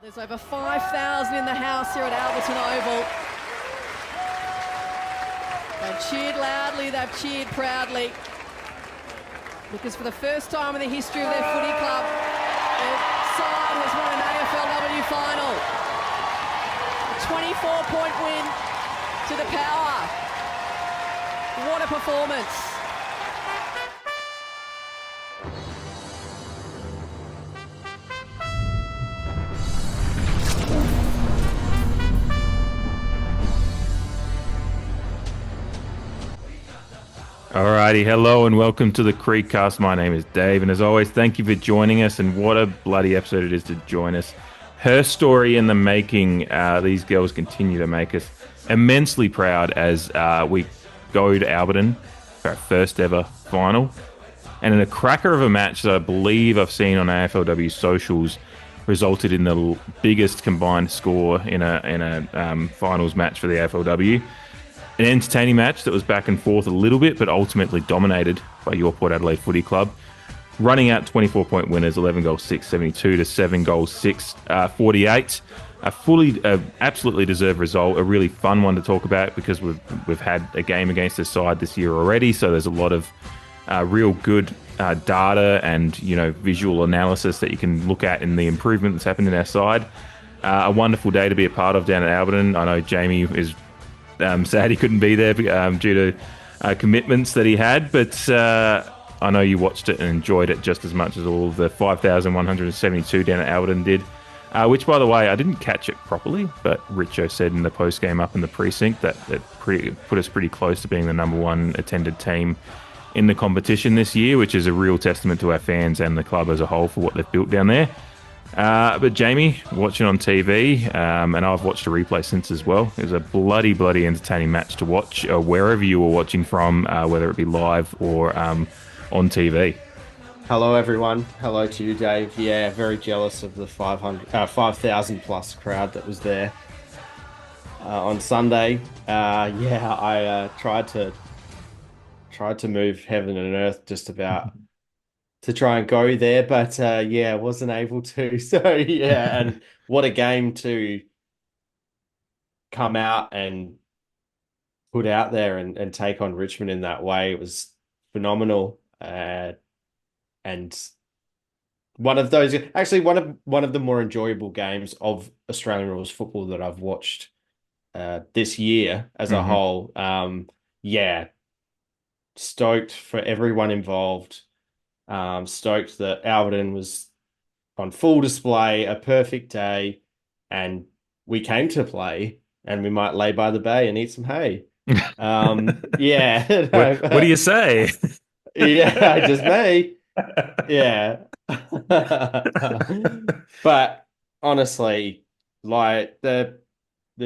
There's over 5,000 in the house here at Alberton Oval. They've cheered loudly, they've cheered proudly, because for the first time in the history of their footy club, their side has won an AFLW final. A 24-point win to the Power. What a performance. Alrighty, hello and welcome to the CREEDCAST. My name is Dave, and as always, thank you for joining us, and what a bloody episode it is to join us. Her story in the making. These girls continue to make us immensely proud as we go to Alberton for our first ever final. And in a cracker of a match that I believe I've seen on AFLW socials, resulted in the biggest combined score in a finals match for the AFLW. An entertaining match that was back and forth a little bit, but ultimately dominated by your Port Adelaide Footy Club, running out 24-point winners, 11 goals 6, 72 to 7 goals 6, 48. A absolutely deserved result, a really fun one to talk about because we've had a game against this side this year already, so there's a lot of real good data and visual analysis that you can look at in the improvement that's happened in our side. A wonderful day to be a part of down at Alberton. I know Jamie is sad he couldn't be there due to commitments that he had, but I know you watched it and enjoyed it just as much as all of the 5,172 down at Alberton did, which, by the way, I didn't catch it properly, but Richo said in the post-game up in the precinct that it put us pretty close to being the number one attended team in the competition this year, which is a real testament to our fans and the club as a whole for what they've built down there. But Jamie, watching on TV, and I've watched a replay since as well. It was a bloody entertaining match to watch wherever you were watching from, whether it be live or on TV. Hello, everyone. Hello to you, Dave. Yeah, very jealous of the 5,000 plus crowd that was there on Sunday. I tried to move heaven and earth just about to try and go there, but wasn't able to. So yeah, and what a game to come out and put out there and take on Richmond in that way. It was phenomenal, and one of those, actually one of the more enjoyable games of Australian rules football that I've watched this year as a whole. Stoked for everyone involved. Stoked that Alberton was on full display, a perfect day, and we came to play, and we might lay by the bay and eat some hay. What do you say? Yeah, I just may. Yeah. But honestly, like the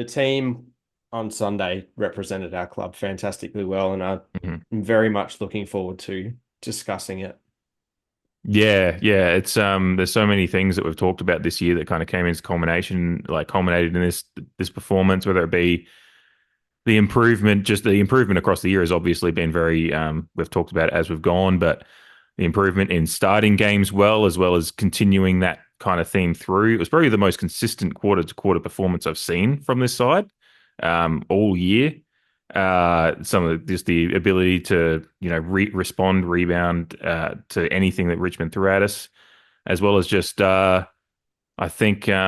team on Sunday represented our club fantastically well, and I'm very much looking forward to discussing it. Yeah, it's there's so many things that we've talked about this year that kind of came into culminated in this performance, whether it be the improvement across the year has obviously been very we've talked about it as we've gone, but the improvement in starting games well as continuing that kind of theme through. It was probably the most consistent quarter to quarter performance I've seen from this side all year. Some of just the ability to respond, rebound to anything that Richmond threw at us, as well as just I think just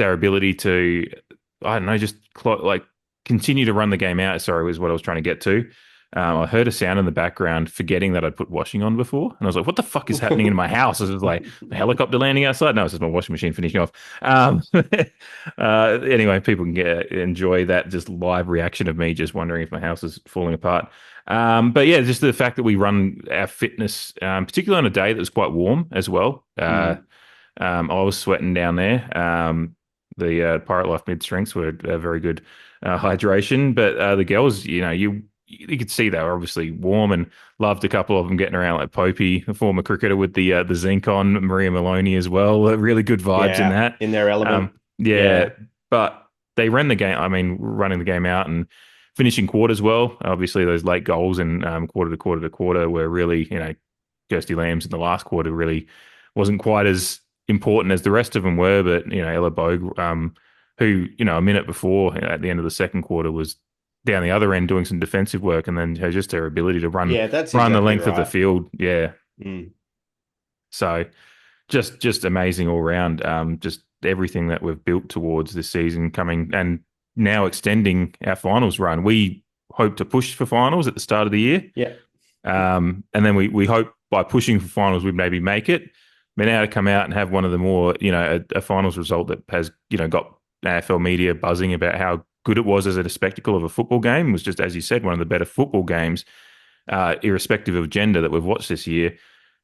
our ability to continue to run the game out. Sorry, was what I was trying to get to. I heard a sound in the background, forgetting that I'd put washing on before, and I was like, "What the fuck is happening in my house?" It was like a helicopter landing outside. No, it's just my washing machine finishing off. Anyway, people can enjoy that just live reaction of me just wondering if my house is falling apart. But yeah, just the fact that we run our fitness, particularly on a day that was quite warm as well. I was sweating down there. The Pirate Life mid strengths were a very good hydration, but the girls, you could see they were obviously warm, and loved a couple of them getting around, like Popey, a former cricketer with the zinc on, Maria Maloney as well. Really good vibes in that. In their element. But they ran the game, running the game out and finishing quarters well. Obviously, those late goals and quarter to quarter were really, Kirsty Lambs in the last quarter really wasn't quite as important as the rest of them were, but Ella Bogue, who a minute before at the end of the second quarter was down the other end doing some defensive work, and then her ability to run Yeah, that's the exactly length of the right. field. Yeah. Mm. So just amazing all round. Just everything that we've built towards this season coming and now extending our finals run. We hope to push for finals at the start of the year. Yeah. And then we hope by pushing for finals, we maybe make it. But now to come out and have one of the more, a finals result that has, got AFL media buzzing about how good it was as a spectacle of a football game was just, as you said, one of the better football games, irrespective of gender that we've watched this year.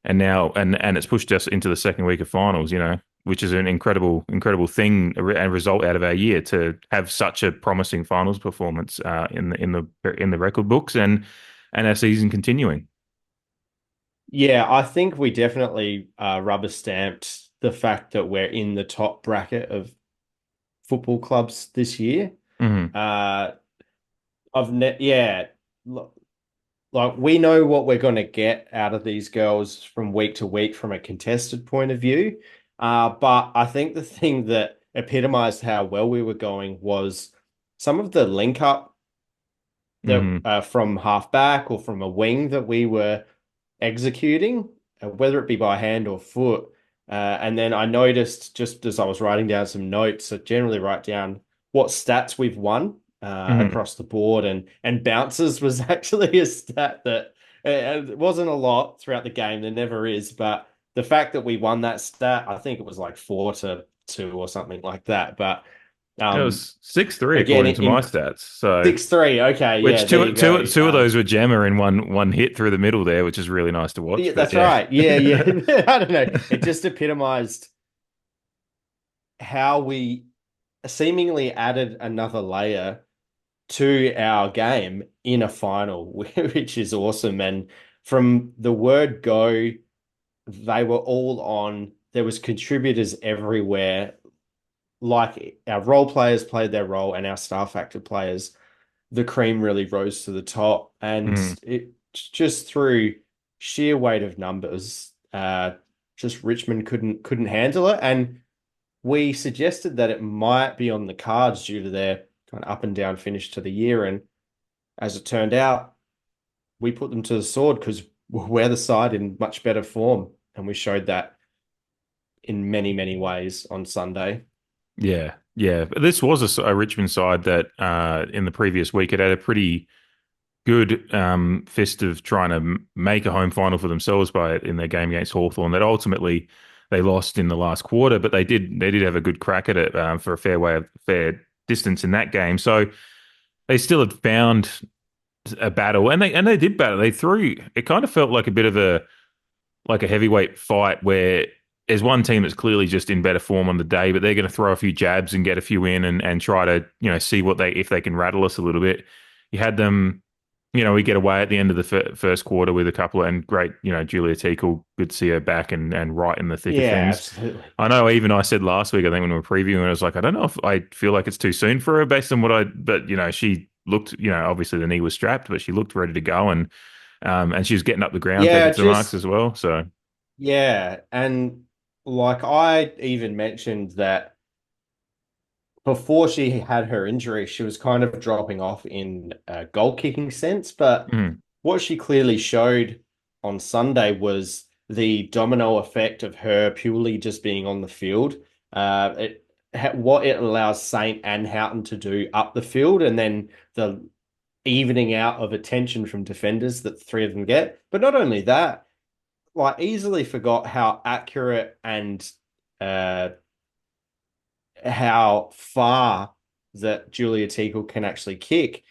And now, and it's pushed us into the second week of finals, which is an incredible thing and result out of our year to have such a promising finals performance in the record books and our season continuing. Yeah, I think we definitely rubber stamped the fact that we're in the top bracket of football clubs this year. Mm-hmm. Yeah, like we know what we're going to get out of these girls from week to week from a contested point of view. But I think the thing that epitomized how well we were going was some of the link up that from half back or from a wing that we were executing, whether it be by hand or foot. And then I noticed just as I was writing down some notes, I generally write down what stats we've won across the board, and bounces was actually a stat that it wasn't a lot throughout the game. There never is, but the fact that we won that stat, I think it was like 4-2 or something like that. But It was 6-3 again, according to my stats. So 6-3. Okay, which yeah, there you go. two of those were Gemma in one hit through the middle there, which is really nice to watch. Yeah, But that's right. Yeah, yeah. I don't know. It just epitomized how we seemingly added another layer to our game in a final, which is awesome. And from the word go, they were all on. There was contributors everywhere. Like our role players played their role and our star factor players, the cream really rose to the top. And it just through sheer weight of numbers, just Richmond couldn't handle it. And we suggested that it might be on the cards due to their kind of up and down finish to the year. And as it turned out, we put them to the sword because we're the side in much better form. And we showed that in many, many ways on Sunday. Yeah, yeah. But this was a Richmond side that in the previous week it had a pretty good fist of trying to make a home final for themselves in their game against Hawthorn. That ultimately they lost in the last quarter, but they did have a good crack at it for a fair distance in that game. So they still had found a battle, and they did battle. They threw. It kind of felt like a bit of a heavyweight fight where there's one team that's clearly just in better form on the day, but they're going to throw a few jabs and get a few in and try to see if they can rattle us a little bit. You had them. We get away at the end of the first quarter with a couple and great, Julia Teakle, good to see her back and right in the thick of things. Absolutely. I know even I said last week, I think when we were previewing, I was like, I don't know if I feel like it's too soon for her based on but she looked, obviously the knee was strapped, but she looked ready to go and she was getting up the ground, taking some marks as well. So, yeah. And like I even mentioned that before she had her injury, she was kind of dropping off in a goal kicking sense. But what she clearly showed on Sunday was the domino effect of her purely just being on the field. What it allows Saint and Houghton to do up the field, and then the evening out of attention from defenders that the three of them get. But not only that, like easily forgot how accurate and how far that Julia Teakle can actually kick.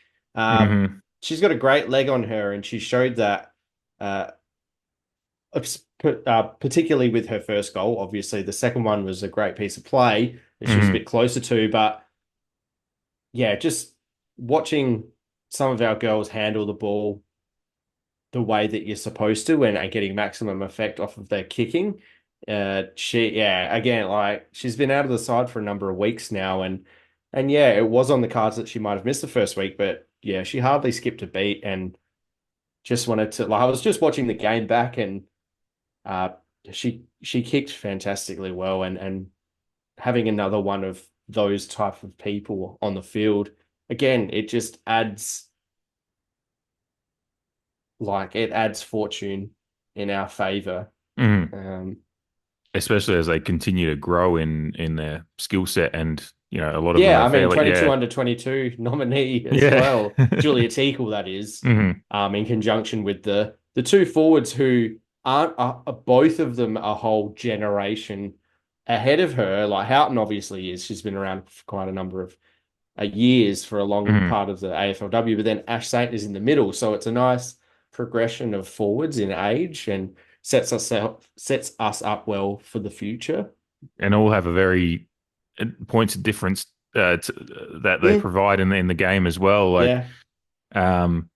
She's got a great leg on her, and she showed that particularly with her first goal. Obviously, the second one was a great piece of play that she was a bit closer to, but yeah, just watching some of our girls handle the ball the way that you're supposed to and getting maximum effect off of their kicking. Again, like she's been out of the side for a number of weeks now, and yeah, it was on the cards that she might have missed the first week, but yeah, she hardly skipped a beat and just wanted to, like, I was just watching the game back and she kicked fantastically well, and having another one of those type of people on the field again, it just adds it adds fortune in our favor. Mhm. Um, Especially as they continue to grow in their skill set, and a lot of them yeah, are I mean, fairly 22 under 22 nominee as yeah. well. Julia Teakle, that is, Hmm. in conjunction with the two forwards who aren't both of them a whole generation ahead of her. Like Houghton obviously is. She's been around for quite a number of years for a long Hmm. part of the AFLW, but then Ash Saint is in the middle. So it's a nice progression of forwards in age and sets us up well for the future. And all have a very points of difference that they Mm, provide in the game as well. Like, yeah. um,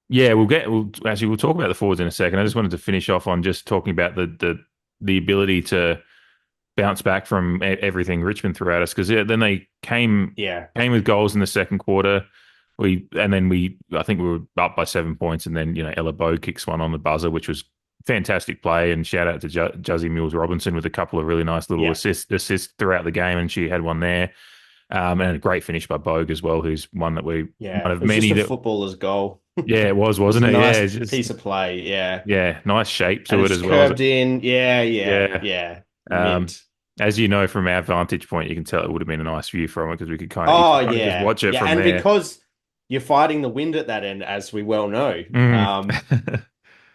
yeah, we'll talk about the forwards in a second. I just wanted to finish off on just talking about the ability to bounce back from everything Richmond threw at us, because then they Yeah. came with goals in the second quarter. I think we were up by 7 points, and then Ella Bow kicks one on the buzzer, which was fantastic play. And shout out to Juzzy Mills Robinson with a couple of really nice little Yeah. assists throughout the game, and she had one there. And a great finish by Bogue as well, who's one Yeah. It of was just many a that. footballer's goal. Yeah, it was, It was wasn't a it? Yeah, nice it's just piece of play. Yeah. yeah, nice shape And to it it's as well. curved in. Yeah. Yeah. Yeah. Yeah. Um, Mint. as you know, from our vantage point, you can tell it would have been a nice view from it, because we could you Oh, could kind of just yeah. watch it Yeah. from And there. because you're fighting the wind at that end, as we well know. Mm.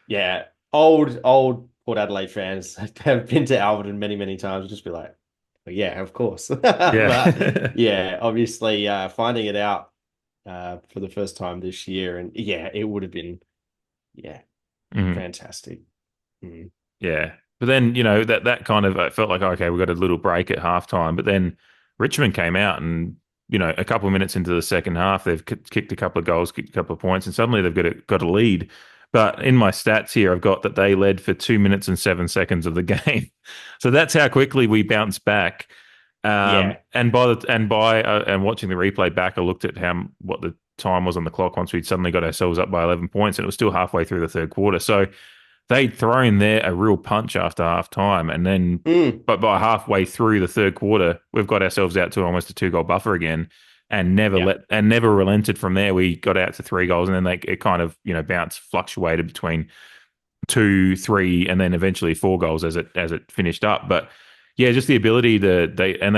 Yeah. Old Port Adelaide fans have been to Alberton many, many times. Just be like, well, yeah, of course. But Yeah. yeah, obviously, finding it out for the first time this year, and yeah, it would have been, yeah, Mm. fantastic. Mm. Yeah. But then, that kind of, I felt like, okay, we got a little break at halftime. But then Richmond came out and, a couple of minutes into the second half, they've kicked a couple of goals, kicked a couple of points, and suddenly they've got a lead. But in my stats here, I've got that they led for 2 minutes and 7 seconds of the game. So that's how quickly we bounced back. Yeah, And watching the replay back, I looked at what the time was on the clock once we'd suddenly got ourselves up by 11 points, and it was still halfway through the third quarter. So they'd thrown there a real punch after half time. And then, mm, but by halfway through the third quarter, we've got ourselves out to almost a 2 goal buffer again, and yeah, never relented from there. We got out to 3 goals, and then it kind of, bounced, fluctuated between 2, 3, and then eventually 4 goals as it finished up. But yeah, just the ability then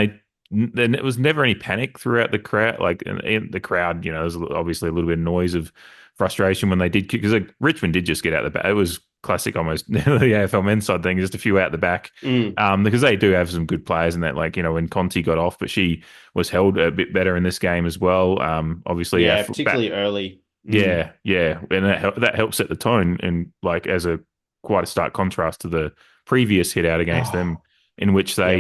it was never any panic throughout the crowd. Like in the crowd, there's obviously a little bit of noise of frustration when they did kick, because Richmond did just get out the back. It was classic, almost the AFL men's side thing, just a few out the back, mm, because they do have some good players in that. Like when Conti got off, but she was held a bit better in this game as well. Obviously, yeah, particularly early. Mm. yeah, yeah, and that helps set the tone, and like as a quite a stark contrast to the previous hit out against them, Oh, in which yeah, they.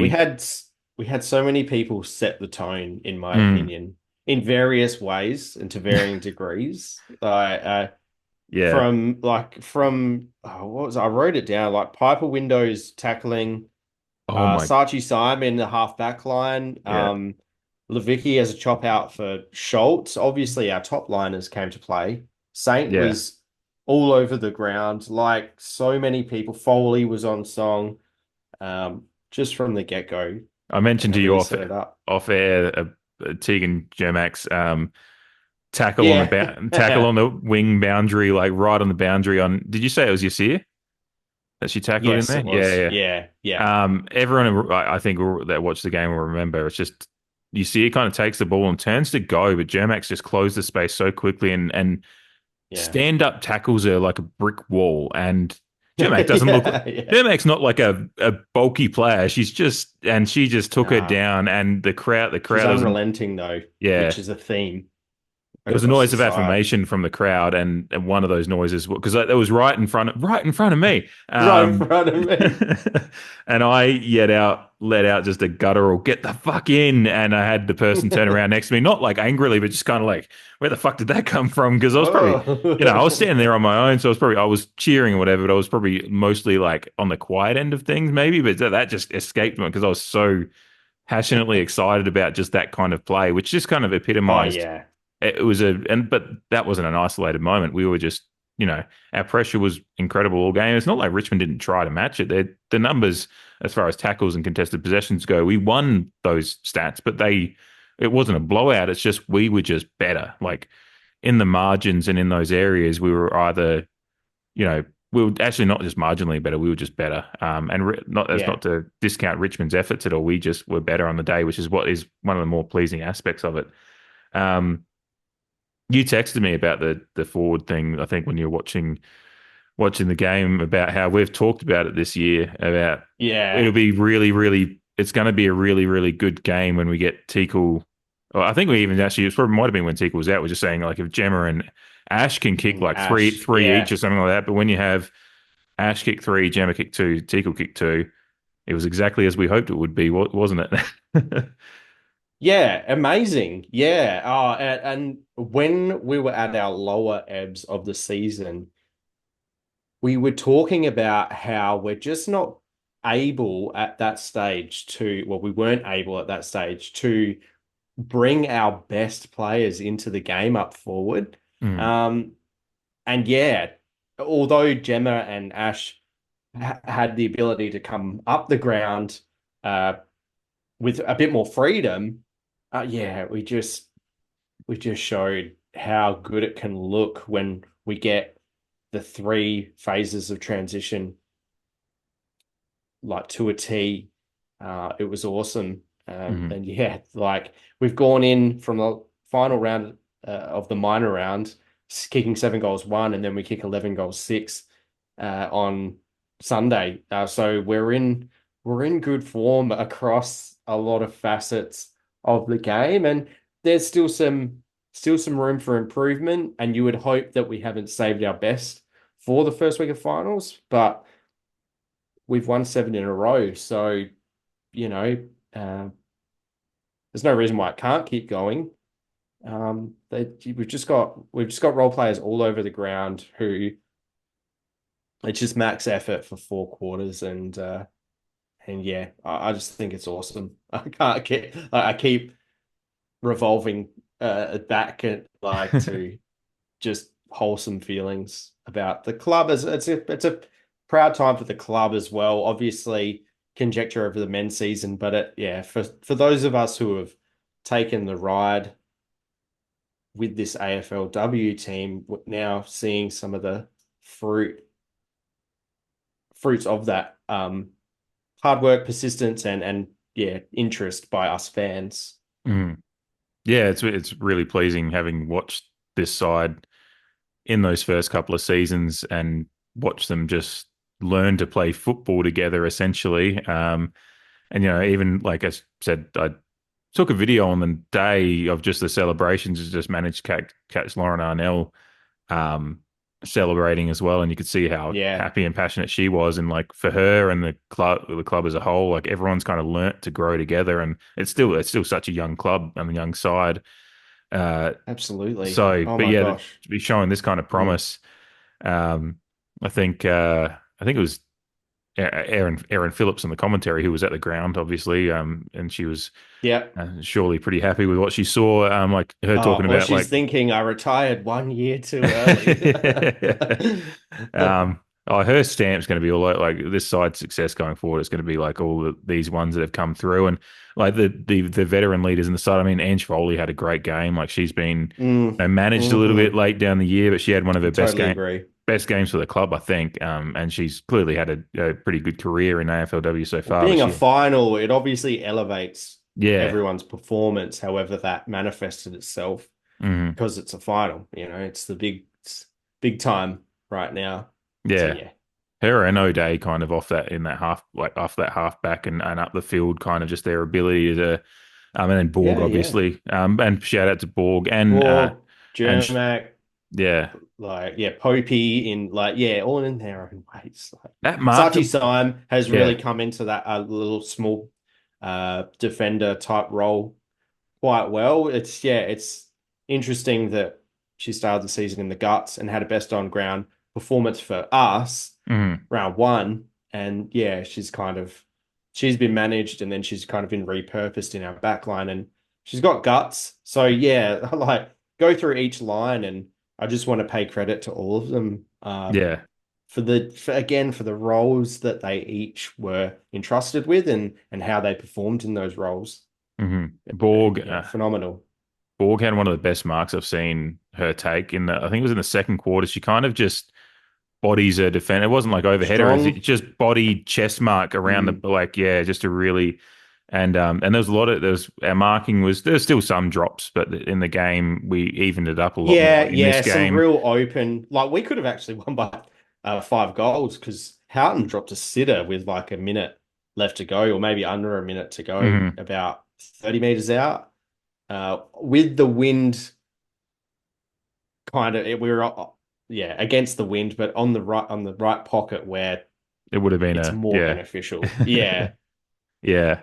we had so many people set the tone, in my Mm, opinion, in various ways and to varying degrees. yeah. What was it? I wrote it down, like Piper Windows tackling, Oh my. Sachi Simon in the half back line, Yeah. Levicki as a chop out for Schultz. Obviously, our top liners came to play. Saint Yeah. was all over the ground, like so many people. Foley was on song, just from the get go, I and mentioned they to you really set it up. off air, Tegan Jermax Yeah, tackle on the wing boundary, like right on the boundary. Did you say it was Yasir that she tackled in yes, there? it was. Yeah, Yeah, yeah, yeah. Everyone, I think that watched the game will remember. It's just Yasir kind of takes the ball and turns to go, but Jermax just closed the space so quickly, and yeah, stand up tackles her like a brick wall. And Jermac doesn't look. yeah, yeah. Jermac's not like a bulky player. She just took her Nah, down, and the she's crowd doesn't. unrelenting though, Yeah, which is a theme it was a across noise the of side. affirmation from the crowd, and one of those noises, because that was right in front of me, Right in front of me. and I let out just a guttural "get the fuck in," and I had the person turn around next to me, not like angrily, but just kind of like, where the fuck did that come from? Because I was probably, I was Oh. standing there on my own, so I was cheering or whatever, but I was probably mostly like on the quiet end of things, maybe, but that just escaped me because I was so passionately excited about just that kind of play, which just kind of Oh epitomized yeah. it was but that wasn't an isolated moment. We were just our pressure was incredible all game. It's not like Richmond didn't try to match it. The numbers, as far as tackles and contested possessions go, we won those stats, but it wasn't a blowout. It's just we were just better. Like in the margins and in those areas, we were either, we were actually not just marginally better, we were just better. That's Yeah. not to discount Richmond's efforts at all. We just were better on the day, which is what is one of the more pleasing aspects of it. You texted me about the forward thing, I think, when you were watching the game, about how we've talked about it this year, about Yeah. it'll be really, really, it's going to be a really, really good game when we get Teakle. Well, I think we even actually, it probably might have been when Teakle was out, we're just saying like if Gemma and Ash can kick like three Ash. three each Yeah. or something like that, but when you have Ash kick three, Gemma kick two, Teakle kick two, it was exactly as we hoped it would be, wasn't it? Yeah, amazing. Yeah. And when we were at our lower ebbs of the season, we were talking about how we're just not able at that stage well, we weren't able at that stage to bring our best players into the game up forward. Mm, Um, and yeah, although Gemma and Ash had the ability to come up the ground uh, with a bit more freedom, yeah, we just showed how good it can look when we get the three phases of transition like to a T. It was awesome. mm, And yeah, like we've gone in from the final round of the minor round, kicking 7 goals 1, and then we kick 11 goals 6 on Sunday. So we're in good form across a lot of facets of the game, and there's still some room for improvement. And you would hope that we haven't saved our best for the first week of finals, but we've won 7 in a row. So, you know, there's no reason why it can't keep going. We've just got role players all over the ground who it's just max effort for 4 quarters, and yeah, I just think it's awesome. I keep revolving back at like to just wholesome feelings about the club. As it's a proud time for the club as well. Obviously, conjecture over the men's season, but yeah, for those of us who have taken the ride with this AFLW team, we're now seeing some of the fruits of that hard work, persistence, and yeah, interest by us fans. mm. Yeah, it's really pleasing having watched this side in those first couple of seasons and watch them just learn to play football together, essentially. And even like I said, I took a video on the day of just the celebrations. Just managed to catch Lauren Arnell celebrating as well, and you could see how Yeah, happy and passionate she was. And like for her and the club as a whole, like everyone's kind of learnt to grow together, and it's still such a young club and a young side. Uh, absolutely. so, Oh but my yeah, gosh. to be showing this kind of Mm. promise, um, I think it was Aaron Phillips in the commentary who was at the ground, obviously, and she was Yeah. surely pretty happy with what she saw. Like her Oh, talking well, about she's like, thinking I retired 1 year too early. um, oh, her stamp's going to be all like this side's success going forward. It's going to be like all these ones that have come through, and like the veteran leaders in the side. I mean, Ange Foley had a great game. Like she's been managed a little bit late down the year, but she had one of her Totally agree. best games for the club, I think. And she's clearly had a pretty good career in AFLW so Well, far. But being a she, final, it obviously elevates yeah, everyone's performance, however that manifested itself, hmm because it's a final. It's it's big time right now. So yeah. yeah, Her and O'Day kind of off that in that half, like off that half back and up the field, kind of just their ability to, and then Borg yeah, yeah. obviously, and shout out to Borg Borg, and Jermac, yeah, like yeah, Popey in like yeah, all in their own ways. Like that marked, Sachi Syme has really yeah, come into that little small defender type role quite well. It's interesting that she started the season in the guts and had a best on ground performance for us mhm. round 1. And yeah, she's been managed, and then she's kind of been repurposed in our back line, and she's got guts. So yeah, like go through each line, and I just want to pay credit to all of them Yeah. For the roles that they each were entrusted with and how they performed in those roles. Borg, Phenomenal. Borg had one of the best marks I've seen her take in the. I think it was in the second quarter. She kind of just bodies her defender. It wasn't like overhead or anything. Strong. It just body chest mark around the just a really and there was a lot of our marking there's still some drops, but in the game we evened it up a lot more in this Some game. real open. Like we could have actually won by 5 goals because Houghton dropped a sitter with like a minute left to go, or maybe under a minute to go, Mhm. about 30 meters out. With the wind, we were against the wind, but on the right pocket where It would have been it's more beneficial. Yeah. yeah.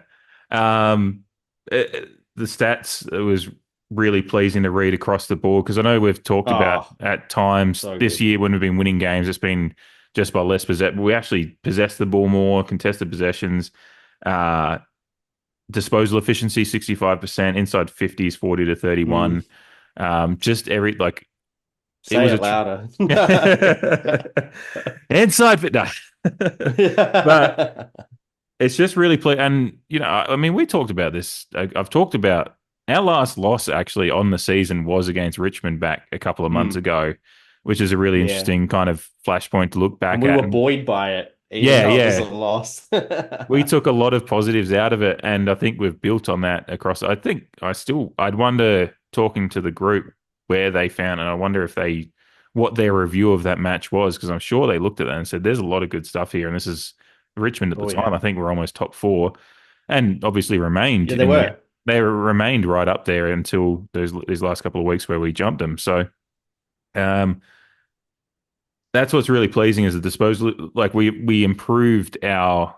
Um, the stats, it was really pleasing to read across the board because I know we've talked about Oh, at times so this good. year when we've been winning games, it's been just by less possession. We actually possess the ball more, contested possessions, uh, disposal efficiency 65%, inside 50s 40 to 31. Just every like it Say was it louder. inside fit. No. But it's just really play, and I mean, we talked about this. I've talked about our last loss actually on the season was against Richmond back a couple of months ago, which is a really Yeah. interesting kind of flashpoint to look And back we at. were And buoyed by it, even yeah, though it was a yeah, loss. we took a lot of positives out of it, and I think we've built on that across. I think I'd wonder talking to the group where they found, and I wonder if what their review of that match was, because I'm sure they looked at that and said, "There's a lot of good stuff here," and this is Richmond at the Oh time. yeah. I think we're almost top four, and obviously remained Yeah, they in the. were. They remained right up there until these last couple of weeks where we jumped them. So, um, that's what's really pleasing is the disposal. Like we improved I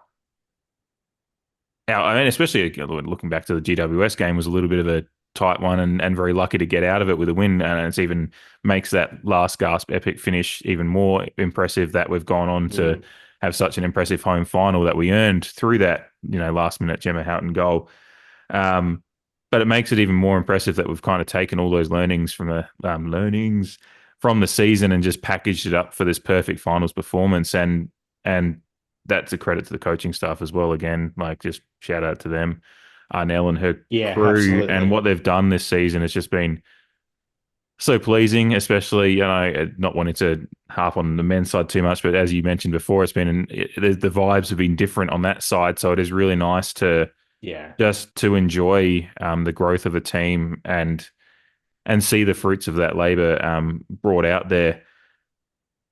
mean, especially looking back to the GWS game, was a little bit of a tight one and very lucky to get out of it with a win. And it's even makes that last gasp epic finish even more impressive that we've gone on to Mm. have such an impressive home final that we earned through that, last minute Gemma Houghton goal. Um, but it makes it even more impressive that we've kind of taken all those learnings from the season and just packaged it up for this perfect finals performance. And that's a credit to the coaching staff as well. Again, like just shout out to them, Nell and her Yeah, crew, and absolutely. what they've done this season has just been so pleasing. Especially, not wanting to harp on the men's side too much, but as you mentioned before, the vibes have been different on that side. So it is really nice to Yeah. just to enjoy the growth of a team and see the fruits of that labor brought out there.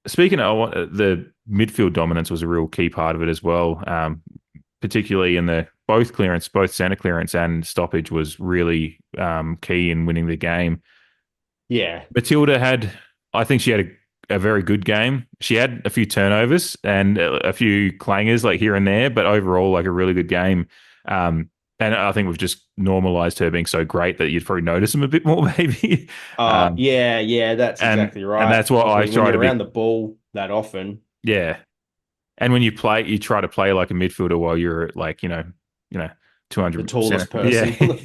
Speaking of the midfield dominance was a real key part of it as well, particularly in the both center clearance and stoppage was really key in winning the game. Yeah. Matilda I think she had a very good game. She had a few turnovers and a few clangers like here and there, but overall, like a really good game. Um, and I think we've just normalized her being so great that you'd probably notice them a bit more, maybe. Um, Yeah, that's and exactly and right. that's what I When try you're to around be. the ball that often. Yeah, and when you play, you try to play like a midfielder while you're like, you know, The 200%. tallest Yeah. person on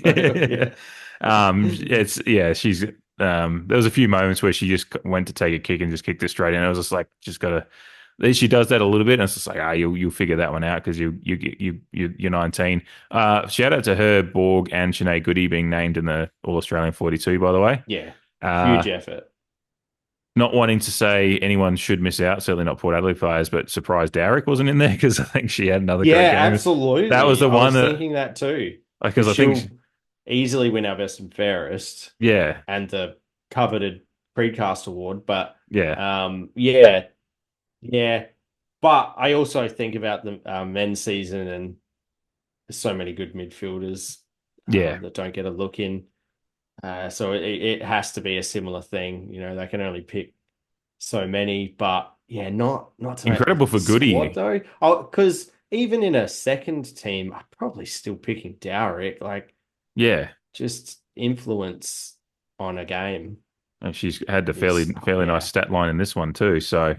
the field. Yeah. She's, there was a few moments where she just went to take a kick and just kicked it straight in. I was just like, just gotta, she does that a little bit. And it's just like, you'll figure that one out because you're 19. Shout out to her, Borg, and Sinead Goody being named in the All Australian 42, by the way. Yeah. Uh, Huge effort. Not wanting to say anyone should miss out, certainly not Port Adelaide players, but surprised Darrick wasn't in there because I think she had another great Yeah, game. That was absolutely. the I one was that, thinking that too. because Because I think, she'll easily win our best and fairest yeah, and the coveted Creedcast award. But yeah, yeah, yeah. But I also think about the men's season, and there's so many good midfielders yeah. that don't get a look in. So it has to be a similar thing. They can only pick so many, but yeah, not to make Incredible the for squad Goody. though. Oh, because even in a second team, I'm probably still picking Dowrick. Like Yeah. just influence on a game And she's had the is fairly nice yeah, stat line in this one too. So,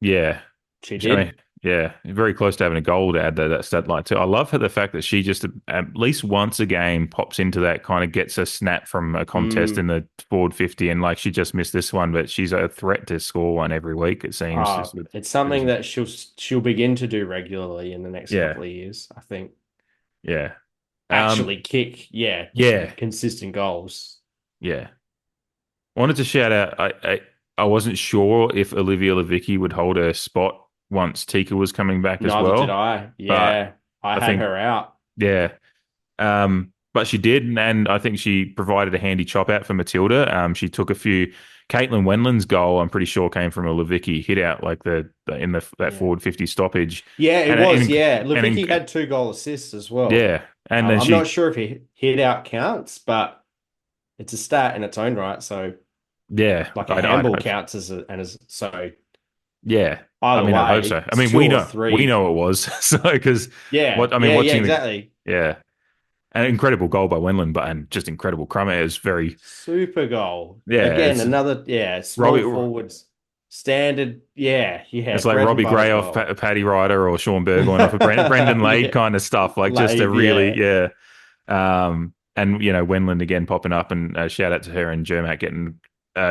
yeah. she I mean, did. Yeah, very close to having a goal to add that stat line too. I love the fact that she just at least once a game pops into that, kind of gets a snap from a contest in Mm. the forward 50, and like she just missed this one, but she's a threat to score one every week, it seems. It's something that she'll begin to do regularly in the next Yeah, couple of years, I think. yeah, Actually kick, yeah, yeah, consistent goals. yeah. Wanted to shout out. I wasn't sure if Olivia Levicki would hold her spot once Tika was coming back as Neither did well, I. but Yeah, I I had think her out. yeah. But she did, and I think she provided a handy chop out for Matilda. She took a few. Caitlin Wenland's goal, I'm pretty sure, came from a Levicki hit out, like that Yeah. forward 50 stoppage, Yeah, it and was. Yeah, and, Levicki had 2 goal assists as well. yeah, and then I'm not she sure if he hit out counts, but it's a stat in its own right. So, yeah, like a I'd handball hope so. counts as so. Yeah. I Either mean, I'd hope so. way, I it's mean, two we or we three. know it was so because Yeah, what I mean, yeah, watching the exactly. yeah, an incredible goal by Wenland, but and just incredible crummer is very Super goal. yeah. Again, It's another Robbie. small forwards standard. Yeah, It's like bread and Robbie butter Gray off goal. Paddy Ryder or Sean Burgoyne off of Brendan Lade Yeah, kind of stuff. Like just a Lave, really, yeah. yeah. And, Wenland again popping up, and shout out to her and Jermac getting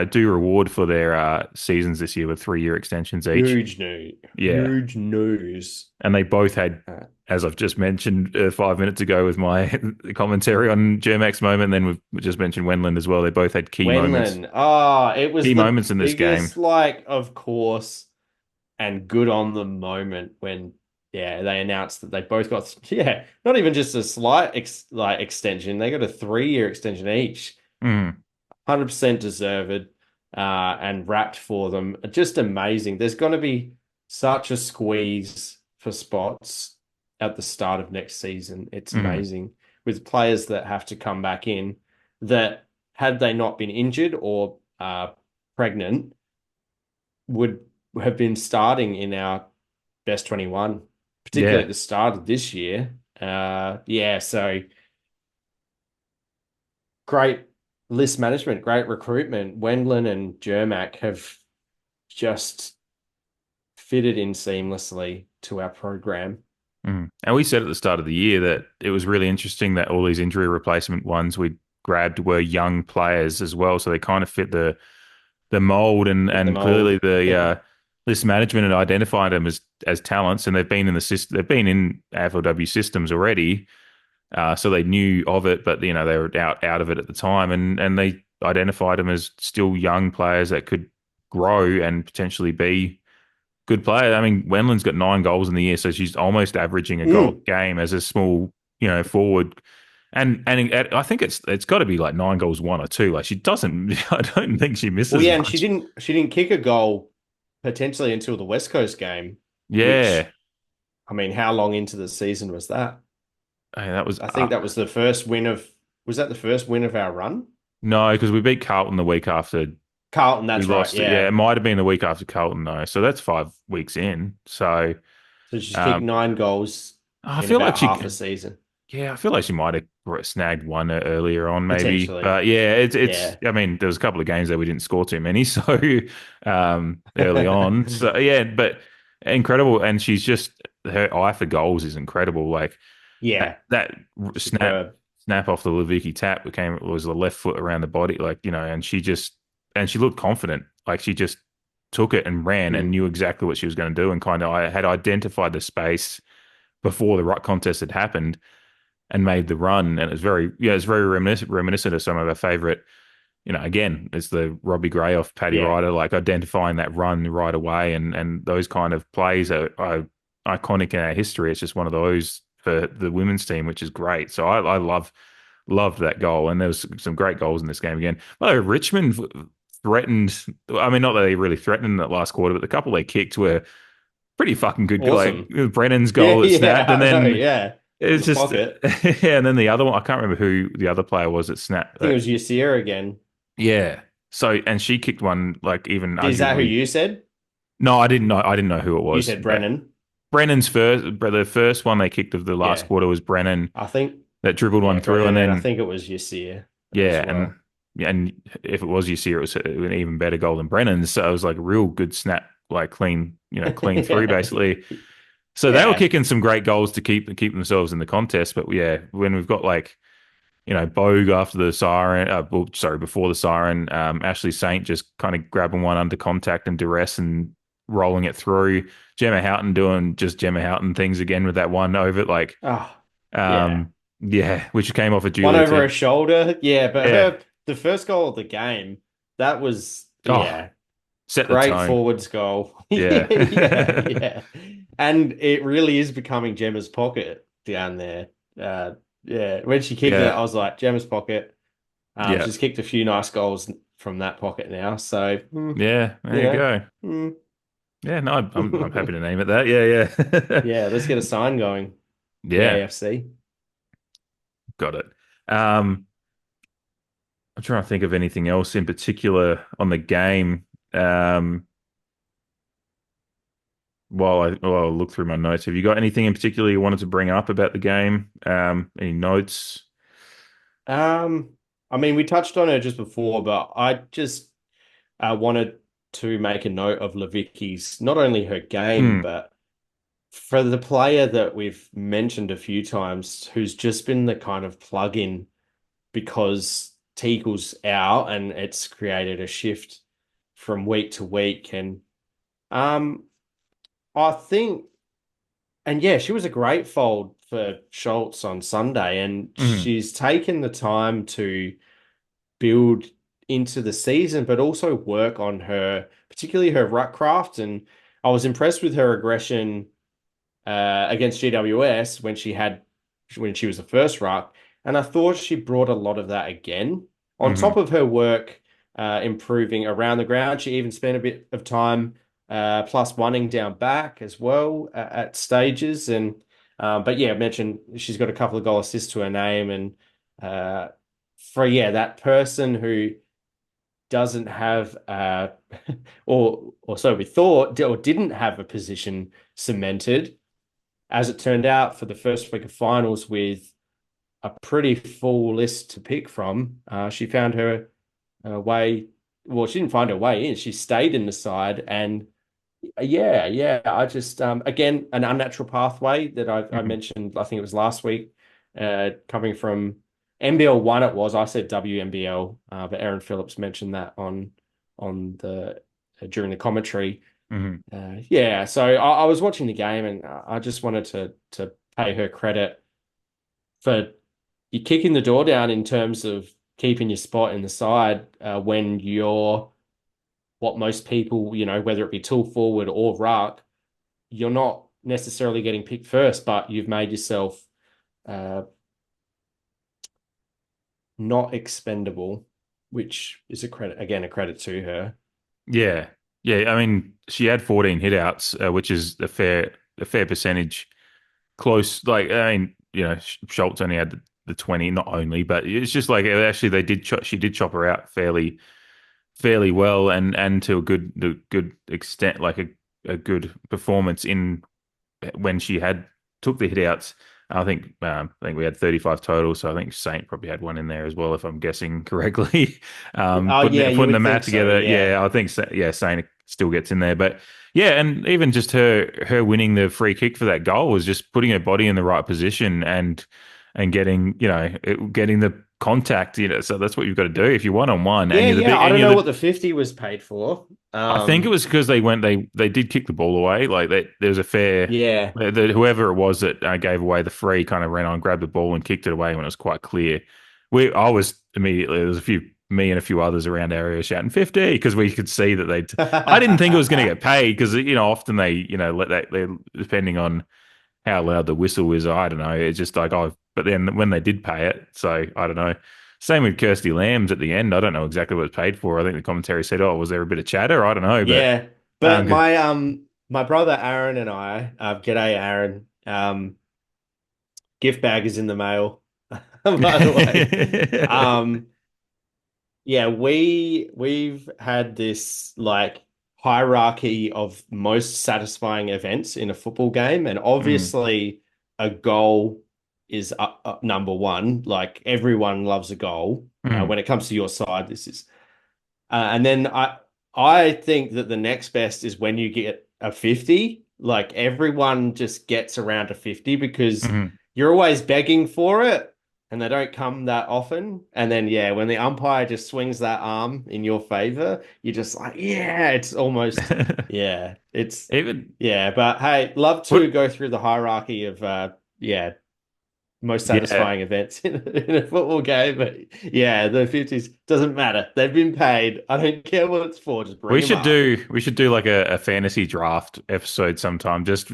due reward for their seasons this year with 3-year extensions each. Huge news. Yeah. Huge news. And they both had, Uh, as I've just mentioned 5 minutes ago with my commentary on Jermac's moment, then we've just mentioned Wenland as well. They both had Wenland. Oh, it was key the moments in this game. biggest, like, of course, and good on the moment when, yeah, they announced that they both got, yeah, not even just a slight extension. They got a 3-year extension each. Mm, 100% deserved, and wrapped for them. Just amazing. There's going to be such a squeeze for spots at the start of next season. It's mm, amazing with players that have to come back in that, had they not been injured or pregnant, would have been starting in our best 21, particularly yeah. at the start of this year. Yeah, so great list management, great recruitment. Wendland and Jermac have just fitted in seamlessly to our program. Mm. And we said at the start of the year that it was really interesting that all these injury replacement ones we grabbed were young players as well, so they kind of fit the mold, Fit the and clearly mold. the Yeah. list management had identified them as talents, and they've been in the system, they've been in AFLW systems already, so they knew of it, but they were out of it at the time, and they identified them as still young players that could grow and potentially be good player. I mean, Wenland's got 9 goals in the year, so she's almost averaging a goal a Mm. game as a small, forward. And I think it's got to be like 9 goals, 1 or 2. Like she doesn't. I don't think she Well, misses yeah, and she much. didn't kick a goal potentially until the West Coast game, which, Yeah, I mean, how long into the season was that? hey, that was I think that was the first win of, was that the first win of our run? no, because we beat Carlton the week after Carlton, we that's right. lost. Yeah, Yeah. it might have been the week after Carlton though. So that's 5 weeks in. So So she's kicked um, 9 goals I in feel like about she. half a season, Yeah, I feel like she might have snagged one earlier on, maybe. potentially. But yeah, it's. Yeah. I mean, there was a couple of games that we didn't score too many, so early on. So yeah, but incredible, and she's just her eye for goals is incredible. Like Yeah. that snap Superb. snap off the Levicki tap was the left foot around the body, like and she looked confident, like she just took it and ran and Mm. knew exactly what she was going to do, and kind of I had identified the space before the ruck contest had happened and made the run. And it's very reminiscent of some of our favorite, again, it's the Robbie Gray off Paddy Yeah. Ryder, like identifying that run right away. And those kind of plays are iconic in our history. It's just one of those for the women's team, which is great. So I loved that goal. And there was some great goals in this game again. Well, Richmond threatened, I mean, not that they really threatened in that last quarter, but the couple they kicked were pretty fucking good. Like Awesome. Brennan's Yeah, goal that yeah, snapped, and I know, then yeah. From it's the just pocket. yeah, and then the other one, I can't remember who the other player was that I snapped. think it was Yasir again. Yeah. So and she kicked one like even Is that who arguably. you said? No, I didn't know. I didn't know who it You was. said Brennan. Brennan's the first one they kicked of the last Yeah. quarter was Brennan I think, that dribbled yeah, one through, and Brennan, and I then think it was Yasir as yeah, well. and if it was you see, it was an even better goal than Brennan's. So it was like a real good snap, like clean, clean through basically. So they were Yeah. kicking some great goals to keep themselves in the contest. But yeah, when we've got like, Bogue after the siren, before the siren, Ashley Saint just kind of grabbing one under contact and duress and rolling it through. Gemma Houghton doing just Gemma Houghton things again with that one over, like, Oh, yeah. um, yeah, which came off of One Julia over her Tim. shoulder. Yeah, but Yeah. the first goal of the game, that was, Oh, yeah, set the great tone. forwards goal. Yeah. Yeah. And it really is becoming Gemma's pocket down there. Yeah, when she kicked it, Yeah. I was like, Gemma's pocket. Yeah. She's kicked a few nice goals from that pocket now. So, Yeah. There you you know, go. Yeah. No, I'm happy to name it that. Yeah. Yeah. yeah, let's get a sign going. The Yeah. AFC. Got it. Um, I'm trying to think of anything else in particular on the game. While I look through my notes, have you got anything in particular you wanted to bring up about the game? Any notes? Um, I mean, we touched on it just before, but I just wanted to make a note of Levicki's, not only her game, Mm, but for the player that we've mentioned a few times, who's just been the kind of plug-in because Teagle's out and it's created a shift from week to week. And um, I think, and yeah, she was a great fold for Schultz on Sunday, and mm, she's taken the time to build into the season, but also work on her, particularly her ruck craft. And I was impressed with her aggression against GWS when she was the first ruck, and I thought she brought a lot of that again. On top mm, of her work improving around the ground, she even spent a bit of time plus oneing down back as well at stages. And but yeah, I mentioned she's got a couple of goal assists to her name, and uh, for that person who doesn't have or so we thought, or didn't have a position cemented, as it turned out, for the first week of finals with a pretty full list to pick from, she found her way. Well, she didn't find her way in. She stayed in the side, and yeah. I just again, an unnatural pathway that I mm. mentioned. I think it was last week, coming from NBL one. It was, I said WNBL, but Aaron Phillips mentioned that on the during the commentary. Mm. Yeah, so I was watching the game, and I just wanted to pay her credit for you kicking the door down in terms of keeping your spot in the side when you're what most people, whether it be tool forward or ruck, you're not necessarily getting picked first, but you've made yourself uh, not expendable, which is a credit to her. Yeah, yeah. I mean, she had 14 hitouts, which is a fair percentage. Close, like, I mean, Schultz only had the 20, not only, but it's just like actually she did chop her out fairly well, and to a good extent, like a good performance in when she had took the hitouts. I think we had 35 total, so I think Saint probably had one in there as well, if I'm guessing correctly. Oh Putting yeah, you putting the would math think so. together, Yeah. yeah, I think yeah, Saint still gets in there, but yeah, and even just her winning the free kick for that goal was just putting her body in the right position and getting getting the contact. So that's what you've got to do if you're one on one and Yeah, you're the yeah. big I and don't you're know the what the 50 was paid for. I think it was because they did kick the ball away. Like there was a fair Yeah. whoever it was that gave away the free kind of ran on, grabbed the ball and kicked it away when it was quite clear. I was immediately there was me and a few others around our area shouting 50 because we could see that they. I didn't think it was going to get paid because often they let that they depending on how loud the whistle is. I don't know. It's just like but then when they did pay it, so I don't know. Same with Kirsty Lambs at the end. I don't know exactly what it was paid for. I think the commentary said, "Oh, was there a bit of chatter?" I don't know, but Yeah. But 'cause- my brother Aaron and I, g'day Aaron, gift bag is in the mail, by the way. Um, yeah, we've had this like hierarchy of most satisfying events in a football game, and Mm, obviously a goal is up number one. Like everyone loves a goal. mm, When it comes to your side, this is, and then I think that the next best is when you get a 50. like everyone just gets around to 50 because Mhm. you're always begging for it and they don't come that often. And then, yeah, when the umpire just swings that arm in your favor, you're just like, yeah, it's almost, yeah, it's, Even yeah. But hey, love what? to go through the hierarchy of, yeah, most Yeah, satisfying events in a football game. But yeah, the 50s doesn't matter. They've been paid. I don't care what it's for. Just bring them up. we should do like a fantasy draft episode sometime. Just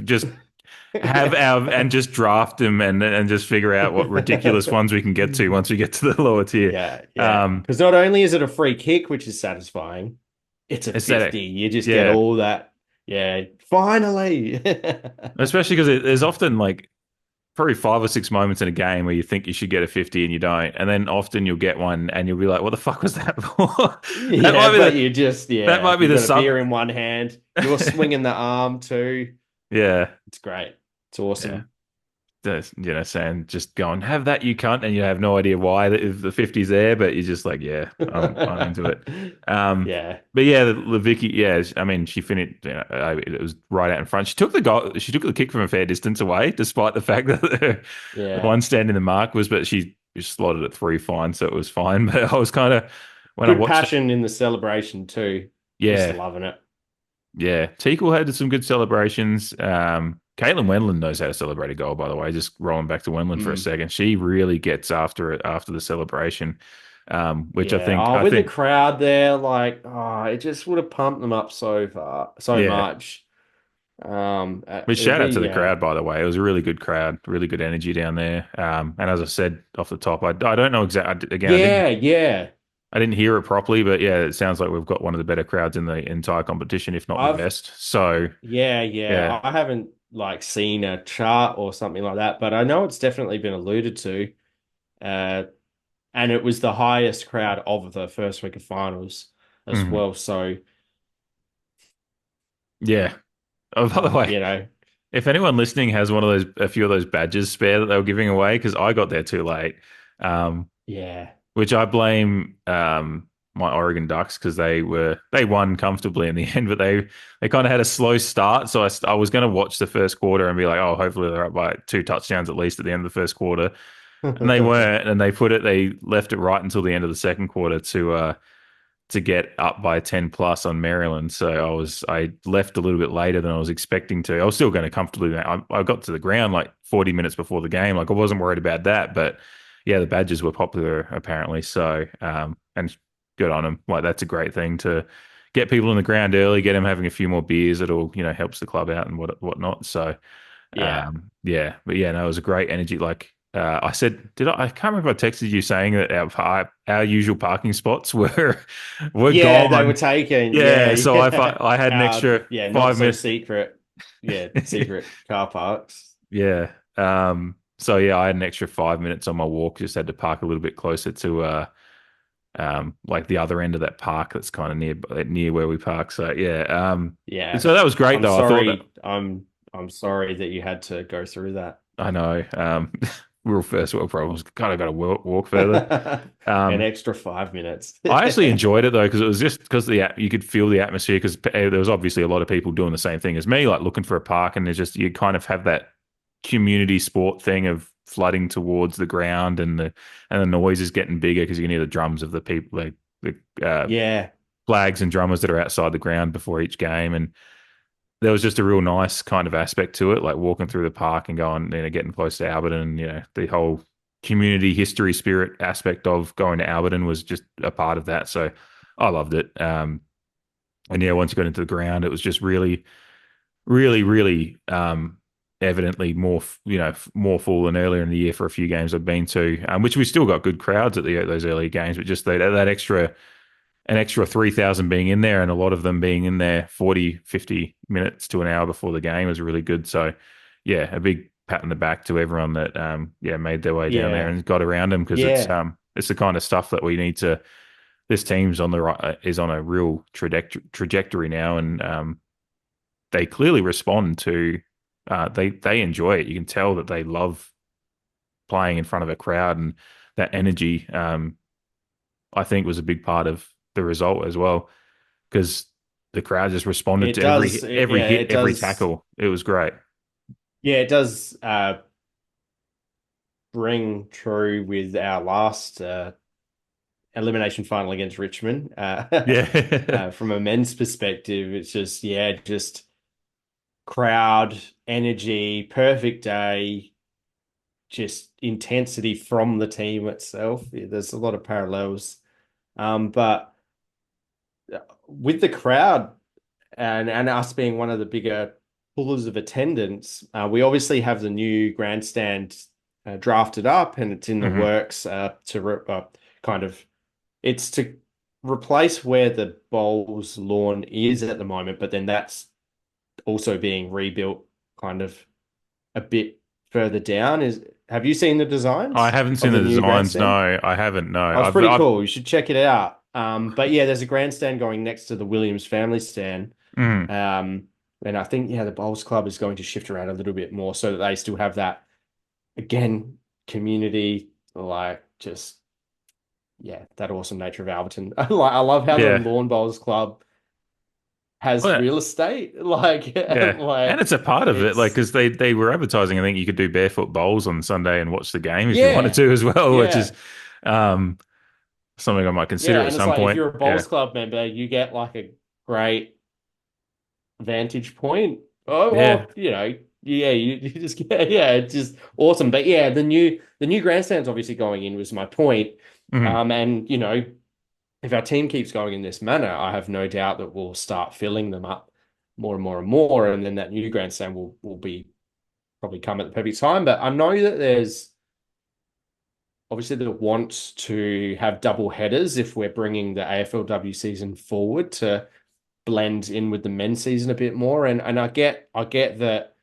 have our and just draft them and just figure out what ridiculous ones we can get to once we get to the lower tier. Yeah, yeah. Um, Because not only is it a free kick, which is satisfying, it's a aesthetic, 50. You just get yeah. all that. Yeah, finally. Especially because there's often like probably 5 or 6 moments in a game where you think you should get a 50 and you don't, and then often you'll get one and you'll be like, "What the fuck was that for?" that might Yeah, be but the you just, that yeah, might be you the got a beer sub. in one hand. You're swinging the arm too. Yeah, It's great. It's yeah. awesome. Saying just going have that you cunt, and you have no idea why if the 50's there, but you're just like, yeah, I'm into it. Yeah. But yeah, the Vicky, yeah, I mean, she finished. It was right out in front. She took the goal. She took the kick from a fair distance away, despite the fact that the Yeah. one stand in the mark was, but she just slotted it through fine, so it was fine. But I was kind of when I Good watched it, passion in the celebration too. Just yeah, loving it. yeah. Teakle had some good celebrations. Caitlin Wendland knows how to celebrate a goal, by the way. Just rolling back to Wendland for a Mm. second, she really gets after it after the celebration, which I Yeah. think Oh, I with the think crowd there, like, oh, it just would have pumped them up so far, so yeah. much. But It'll shout be, out to the yeah. crowd, by the way. It was a really good crowd, really good energy down there. And as I said off the top, I don't know exactly. Again, Yeah, yeah. I didn't hear it properly, but yeah, it sounds like we've got one of the better crowds in the entire competition, if not the I've best. So Yeah, yeah, yeah. I haven't like seen a chart or something like that, but I know it's definitely been alluded to. Uh, and it was the highest crowd of the first week of finals as mhm. well. So, Yeah. Oh, by the way, you know, if anyone listening has one of those, a few of those badges spare that they were giving away, because I got there too late, um, yeah. which I blame my Oregon Ducks because they won comfortably in the end, but they kind of had a slow start. So I was going to watch the first quarter and be like, oh, hopefully they're up by 2 touchdowns at least at the end of the first quarter, and they weren't, and they left it right until the end of the second quarter to get up by 10 plus on Maryland. So I left a little bit later than I was expecting to. I was still going to comfortably. I got to the ground like 40 minutes before the game. Like I wasn't worried about that, but yeah, the badges were popular apparently. So and good on them. Like that's a great thing to get people in the ground early, get them having a few more beers. It'll helps the club out and whatnot. So Yeah. yeah, but yeah, no, it was a great energy. Like I said, did I can't remember if I texted you saying that our usual parking spots were Yeah, they were gone. taken. Yeah, Yeah, so yeah. I had an extra Yeah, not five so minutes. secret. Yeah, secret car parks. Yeah. So yeah, I had an extra 5 minutes on my walk. Just had to park a little bit closer to like the other end of that park that's kind of near where we park. So yeah. Yeah. So that was great I'm though. I thought that sorry. I'm sorry that you had to go through that. I know. Real first world problems. Kind of got to walk further. An Um, extra 5 minutes. I actually enjoyed it though because it was just because you could feel the atmosphere because there was obviously a lot of people doing the same thing as me, like looking for a park, and there's just you kind of have that community sport thing of flooding towards the ground, and the noise is getting bigger because you can hear the drums of the people, like the Yeah. flags and drummers that are outside the ground before each game, and there was just a real nice kind of aspect to it, like walking through the park and going, getting close to Alberton. The whole community history spirit aspect of going to Alberton was just a part of that. So I loved it. And yeah, once you got into the ground, it was just really, really, really evidently more full than earlier in the year for a few games I've been to, which we still got good crowds at those early games, but just that extra an extra 3,000 being in there and a lot of them being in there 40, 50 minutes to an hour before the game was really good. So, yeah, a big pat on the back to everyone that, made their way down there Yeah. and got around them because Yeah. it's the kind of stuff that we need to. This team's on the right, is on a real trajectory now, and they clearly respond to. They enjoy it. You can tell that they love playing in front of a crowd, and that energy. I think was a big part of the result as well because the crowd just responded It to does. every Yeah, hit, it every does. tackle. It was great. Yeah, it does ring true with our last elimination final against Richmond. Yeah. From a men's perspective, it's just, yeah, just crowd, energy, perfect day, just intensity from the team itself. Yeah, there's a lot of parallels. But with the crowd and us being one of the bigger pullers of attendance, we obviously have the new grandstand drafted up and it's in the Hmm. works kind of it's to replace where the bowls lawn is at the moment, but then that's also being rebuilt kind of a bit further down. Have you seen the I designs haven't seen of the the new designs. grandstand? No, I haven't. No, Oh, it's pretty cool. You should check it out. But yeah, there's a grandstand going next to the Williams family stand. mm, Um, and I think, yeah, the Bowls Club is going to shift around a little bit more so that they still have that, again, community, like just, yeah, that awesome nature of Alberton. I love how the yeah. Lawn Bowls Club has Well, real estate. Like, yeah, and it's a part of it, like it's, because they were advertising. I think you could do barefoot bowls on Sunday and watch the game if you wanted yeah, to as well, which is yeah. um, something I might consider Yeah, at and it's some like if point. you're a Yeah, Bowls Club member, you get like a great vantage point. Oh yeah, well, yeah, you just get yeah, it's just awesome. But yeah, the new grandstand's obviously going in was my point. hmm, And if our team keeps going in this manner, I have no doubt that we'll start filling them up more and more and more, and then that new grandstand will be probably come at the perfect time. But I know that there's obviously the want to have double headers if we're bringing the AFLW season forward to blend in with the men's season a bit more. And I get that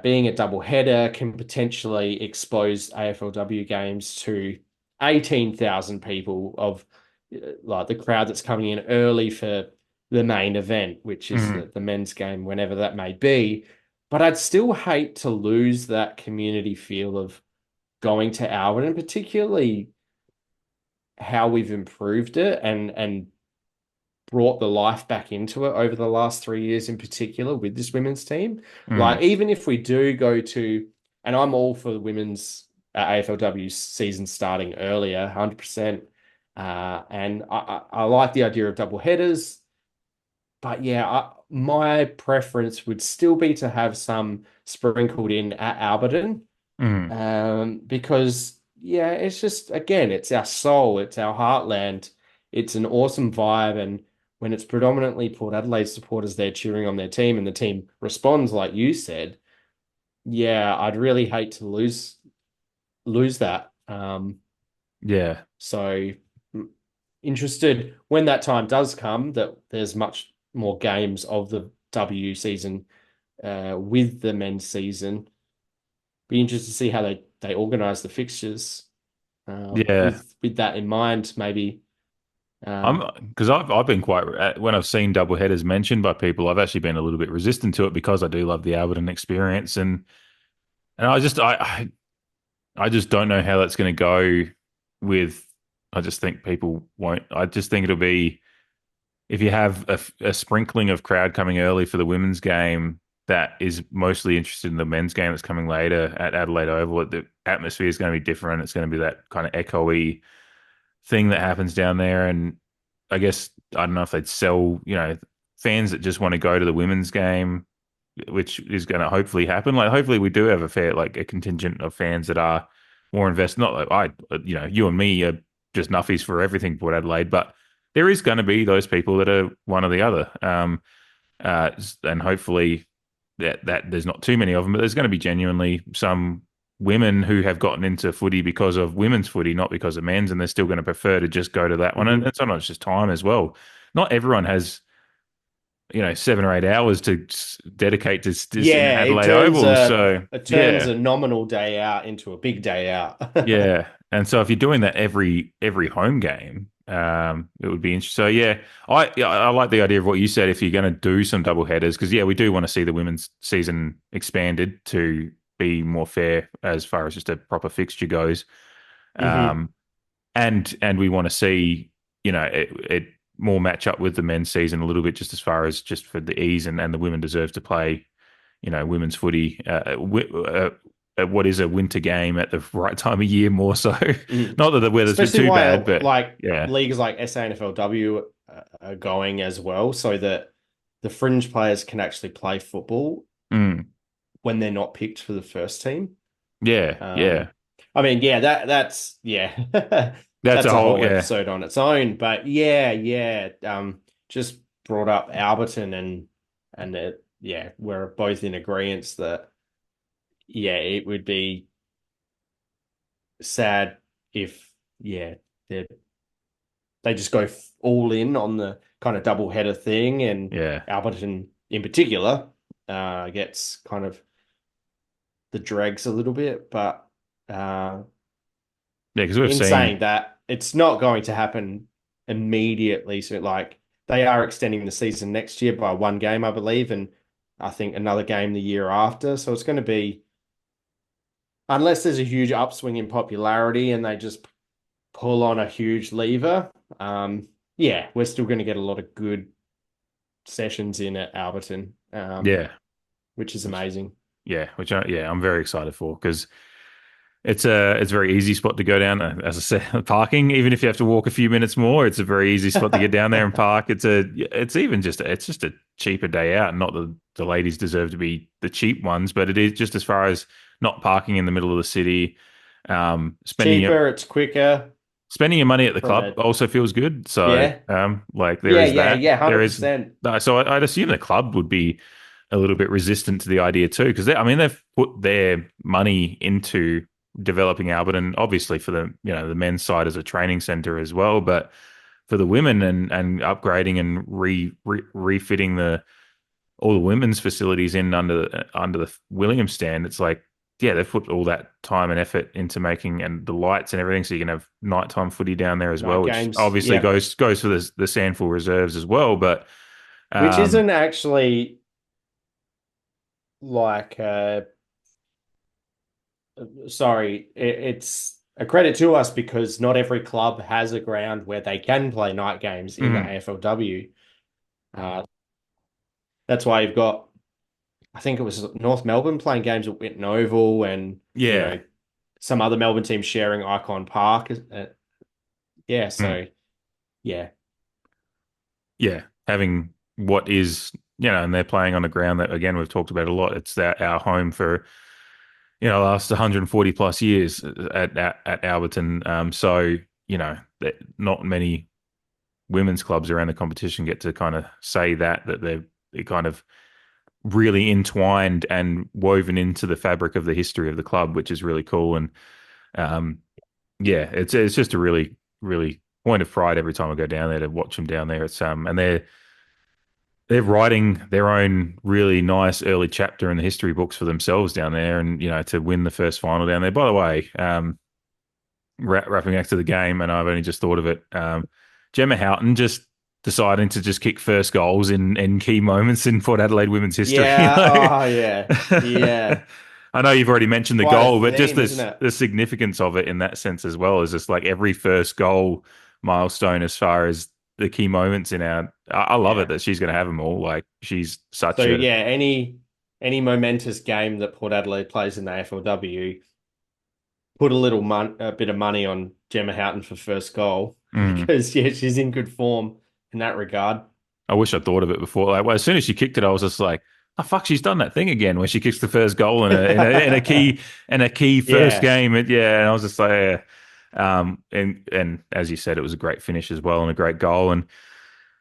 being a double header can potentially expose AFLW games to 18,000 people of like the crowd that's coming in early for the main event, which is hmm, the men's game, whenever that may be. But I'd still hate to lose that community feel of going to Alberton, particularly how we've improved it and brought the life back into it over the last 3 years in particular with this women's team. hmm. Like, even if we do go to, and I'm all for the women's AFLW season starting earlier, 100%. And I like the idea of double headers, but yeah, my preference would still be to have some sprinkled in at Alberton, Hmm. because yeah, it's just again, it's our soul, it's our heartland, it's an awesome vibe, and when it's predominantly Port Adelaide supporters there cheering on their team, and the team responds like you said, yeah, I'd really hate to lose that. Yeah, So interested when that time does come that there's much more games of the W season with the men's season. Be interested to see how they organize the fixtures. yeah. With that in mind, maybe. I'm Um, because I've been quite when I've seen double headers mentioned by people, I've actually been a little bit resistant to it because I do love the Alberton experience and I just don't know how that's going to go with. I just think people won't. I just think it'll be if you have a sprinkling of crowd coming early for the women's game that is mostly interested in the men's game that's coming later at Adelaide Oval. The atmosphere is going to be different. It's going to be that kind of echoey thing that happens down there. And I guess I don't know if they'd sell, fans that just want to go to the women's game, which is going to hopefully happen. Like, hopefully, we do have a contingent of fans that are more invested. Not like you and me are just nuffies for everything Port Adelaide, but there is going to be those people that are one or the other. And hopefully that there's not too many of them, but there's going to be genuinely some women who have gotten into footy because of women's footy, not because of men's, and they're still going to prefer to just go to that one. And mhm. sometimes just time as well. Not everyone has 7 or 8 hours to dedicate to this in Yeah, Adelaide Oval. So it turns yeah, a nominal day out into a big day out. yeah. And so if you're doing that every home game, it would be interesting. So I like the idea of what you said. If you're going to do some double headers, because yeah, we do want to see the women's season expanded to be more fair as far as just a proper fixture goes. hmm Um, and we want to see it. more match up with the men's season a little bit, just as far as just for the ease, and the women deserve to play, women's footy. What is a winter game at the right time of year more so. Mm. Not that the weather's been Especially too while bad, but like yeah. leagues like SANFLW are going as well, so that the fringe players can actually play football Mm. when they're not picked for the first team. Yeah, Um, yeah. I mean, yeah, that's yeah, That's that's a a whole, whole yeah. episode on its own. But yeah, yeah, just brought up Alberton and it, yeah, we're both in agreement that yeah, it would be sad if yeah they they just go all in on the kind of double header thing, and Yeah. Alberton in particular gets kind of the dregs a little bit, but. Yeah, because we've In seen, saying that, it's not going to happen immediately. So, like, they are extending the season next year by one game, I believe, and I think another game the year after. So it's going to be, unless there's a huge upswing in popularity and they just pull on a huge lever, yeah, we're still going to get a lot of good sessions in at Alberton, yeah, which is amazing. I'm very excited for, because it's a very easy spot to go down. As I said, parking, even if you have to walk a few minutes more, it's a very easy spot to get down there and park. It's just a cheaper day out. Not that the ladies deserve to be the cheap ones, but it is just as far as not parking in the middle of the city. It's Spending your cheaper, it's quicker spending your money at the from club a, also feels good. So, yeah, like there yeah, is yeah, that. yeah, There is 100%. so I'd assume the club would be a little bit resistant to the idea too, because I mean they've put their money into developing Alberton, obviously for the the men's side as a training center as well, but for the women, and upgrading and refitting the all the women's facilities in under the Williams stand. It's like, yeah, they've put all that time and effort into making, and the lights and everything, so you can have nighttime footy down there as well, Night which games, obviously yeah. goes for the Sandful reserves as well. But Which um, isn't actually like sorry, it's a credit to us because not every club has a ground where they can play night games in the mhm, AFLW. Uh, that's why you've got, I think it was North Melbourne playing games at Winton Oval, and yeah, some other Melbourne teams sharing Icon Park. Yeah, mm, so yeah, yeah, having what is, and they're playing on a ground that, again, we've talked about a lot. It's our home for last 140 plus years at Alberton. So not many women's clubs around the competition get to kind of say that they're kind of really entwined and woven into the fabric of the history of the club, which is really cool. And um, yeah, it's just a really, really point of pride every time I go down there to watch them down there. It's and they're writing their own really nice early chapter in the history books for themselves down there, and to win the first final down there. By the way, wrapping back to the game, and I've only just thought of it. Gemma Houghton just deciding to just kick first goals in key moments in Port Adelaide women's history. yeah, oh yeah, yeah. I know you've already mentioned the Quite a goal, but just theme, isn't it? the significance of it in that sense as well is just like every first goal milestone as far as the key moments in our. I love it Yeah. that she's going to have them all. Like she's So such a. yeah, any momentous game that Port Adelaide plays in the AFLW, put a bit of money on Gemma Houghton for first goal Mm. because yeah, she's in good form in that regard. I wish I thought of it before. Like, well, as soon as she kicked it, I was just like, "Oh fuck, she's done that thing again where she kicks the first goal in a key first Yeah. game." Yeah, and I was just like, yeah. And as you said, it was a great finish as well and a great goal, and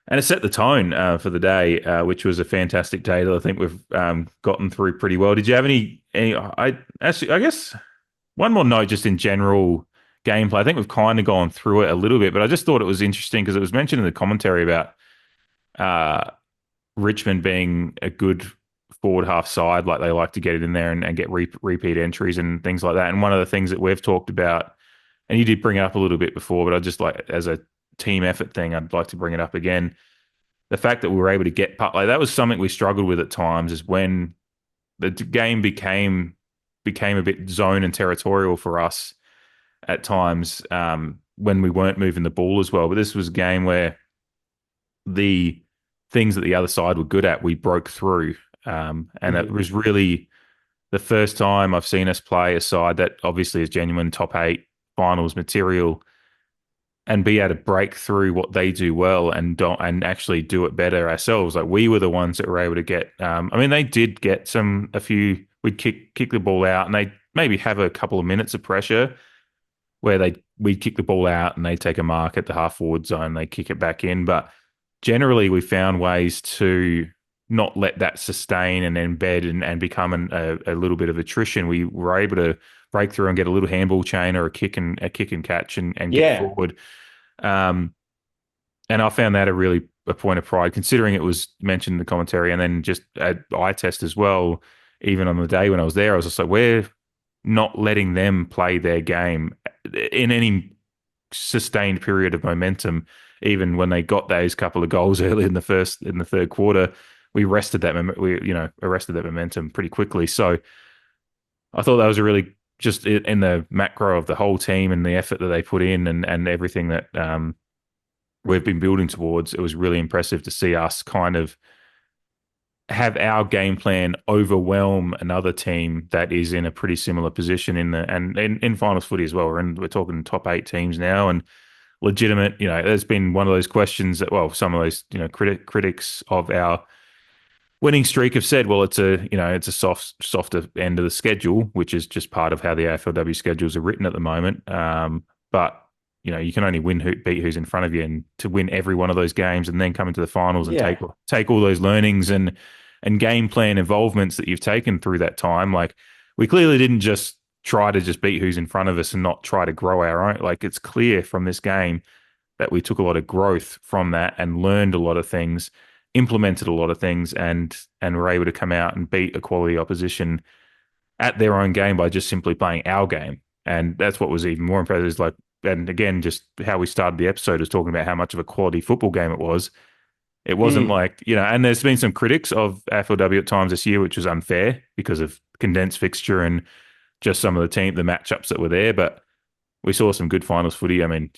it set the tone for the day, which was a fantastic day that I think we've gotten through pretty well. Did you have any? I guess one more note just in general gameplay. I think we've kind of gone through it a little bit, but I just thought it was interesting because it was mentioned in the commentary about uh, Richmond being a good forward half side, like they like to get it in there and get repeat entries and things like that. And one of the things that we've talked about, and you did bring it up a little bit before, but I just like as a team effort thing, I'd like to bring it up again. The fact that we were able to get like that was something we struggled with at times, is when the game became a bit zone and territorial for us at times, when we weren't moving the ball as well. But this was a game where the things that the other side were good at, we broke through. And it Mhm. was really the first time I've seen us play a side that obviously is genuine top eight finals material and be able to break through what they do well and don't and actually do it better ourselves. Like we were the ones that were able to get. I mean, they did get a few. We'd kick the ball out, and they maybe have a couple of minutes of pressure where we'd kick the ball out and they take a mark at the half forward zone, they kick it back in. But generally, we found ways to not let that sustain and embed and become a little bit of attrition. We were able to break through and get a little handball chain or a kick and catch and get Yeah. forward. Um, and I found that a point of pride, considering it was mentioned in the commentary, and then just at eye test as well. Even on the day when I was there, I was just like, we're not letting them play their game in any sustained period of momentum. Even when they got those couple of goals early in the third quarter, we arrested that momentum pretty quickly. So I thought that was a really just in the macro of the whole team and the effort that they put in and everything that we've been building towards. It was really impressive to see us kind of have our game plan overwhelm another team that is in a pretty similar position in finals footy as well. We're talking top eight teams now and legitimate. There's been one of those questions that some of those critics of our winning streak have said, well, it's a softer end of the schedule, which is just part of how the AFLW schedules are written at the moment. But you can only beat who's in front of you, and to win every one of those games and then come into the finals and Yeah. take all those learnings and game plan involvements that you've taken through that time. Like we clearly didn't just try to just beat who's in front of us and not try to grow our own. Like it's clear from this game that we took a lot of growth from that and learned a lot of things, implemented a lot of things, and were able to come out and beat a quality opposition at their own game by just simply playing our game. And that's what was even more impressive. Is like, and again, just how we started the episode is talking about how much of a quality football game it was. It wasn't Mm. like, and there's been some critics of AFLW at times this year, which was unfair because of condensed fixture and just some of the matchups that were there. But we saw some good finals footy. I mean,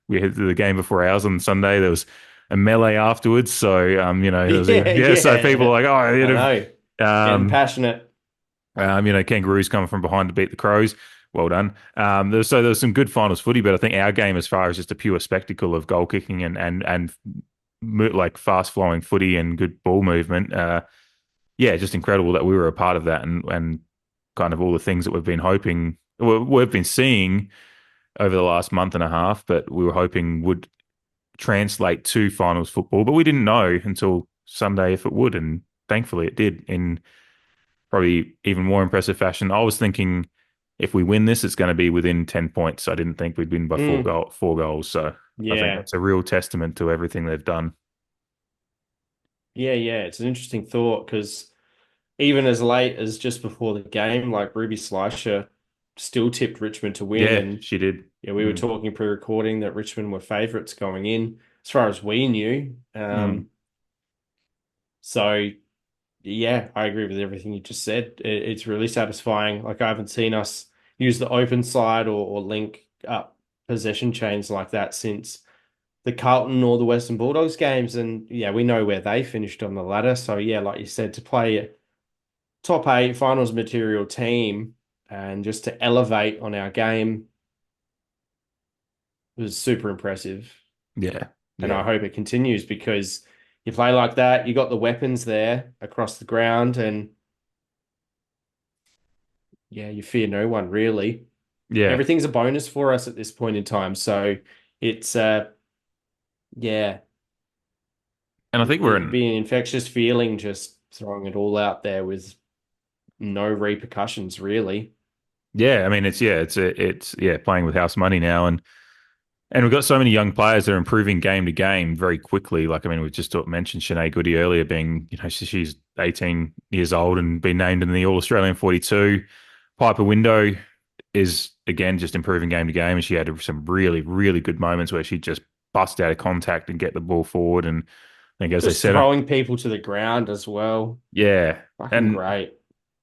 we had the game before ours on Sunday. There was a melee afterwards. So, there was so people Yeah. are like, oh, I know. Getting um, passionate. Kangaroos coming from behind to beat the Crows. Well done. There was some good finals footy, but I think our game, as far as just a pure spectacle of goal kicking and like fast flowing footy and good ball movement, just incredible that we were a part of that and kind of all the things that we've been seeing over the last month and a half, but we were hoping would translate to finals football, but we didn't know until Sunday if it would, and thankfully it did in probably even more impressive fashion. I was thinking if we win this, it's going to be within 10 points. I didn't think we'd win by Mm. four goals. So I think Yeah. that's a real testament to everything they've done. Yeah. Yeah. It's an interesting thought because even as late as just before the game, like Ruby Slicer still tipped Richmond to win. Yeah, And she did. yeah, we were talking pre-recording that Richmond were favourites going in, as far as we knew. Mm. So yeah, I agree with everything you just said. It's really satisfying. Like I haven't seen us use the open side or link up possession chains like that since the Carlton or the Western Bulldogs games. And yeah, we know where they finished on the ladder. So yeah, like you said, to play a top eight finals material team and just to elevate on our game was super impressive. Yeah. And I Yeah. hope it continues because you play like that, you got the weapons there across the ground, and yeah, you fear no one really. Yeah. Everything's a bonus for us at this point in time. So it's yeah, And I think we're it'd in, be an infectious feeling just throwing it all out there with no repercussions really. yeah, I mean, it's playing with house money now. And we've got so many young players that are improving game to game very quickly. Like, I mean, we just mentioned Shanae Goody earlier being, she's 18 years old and been named in the All Australian 42. Piper Window is, again, just improving game to game. And she had some really, really good moments where she just bust out of contact and get the ball forward. And I think, as I Just said, throwing people to the ground as well. yeah. Fucking And great.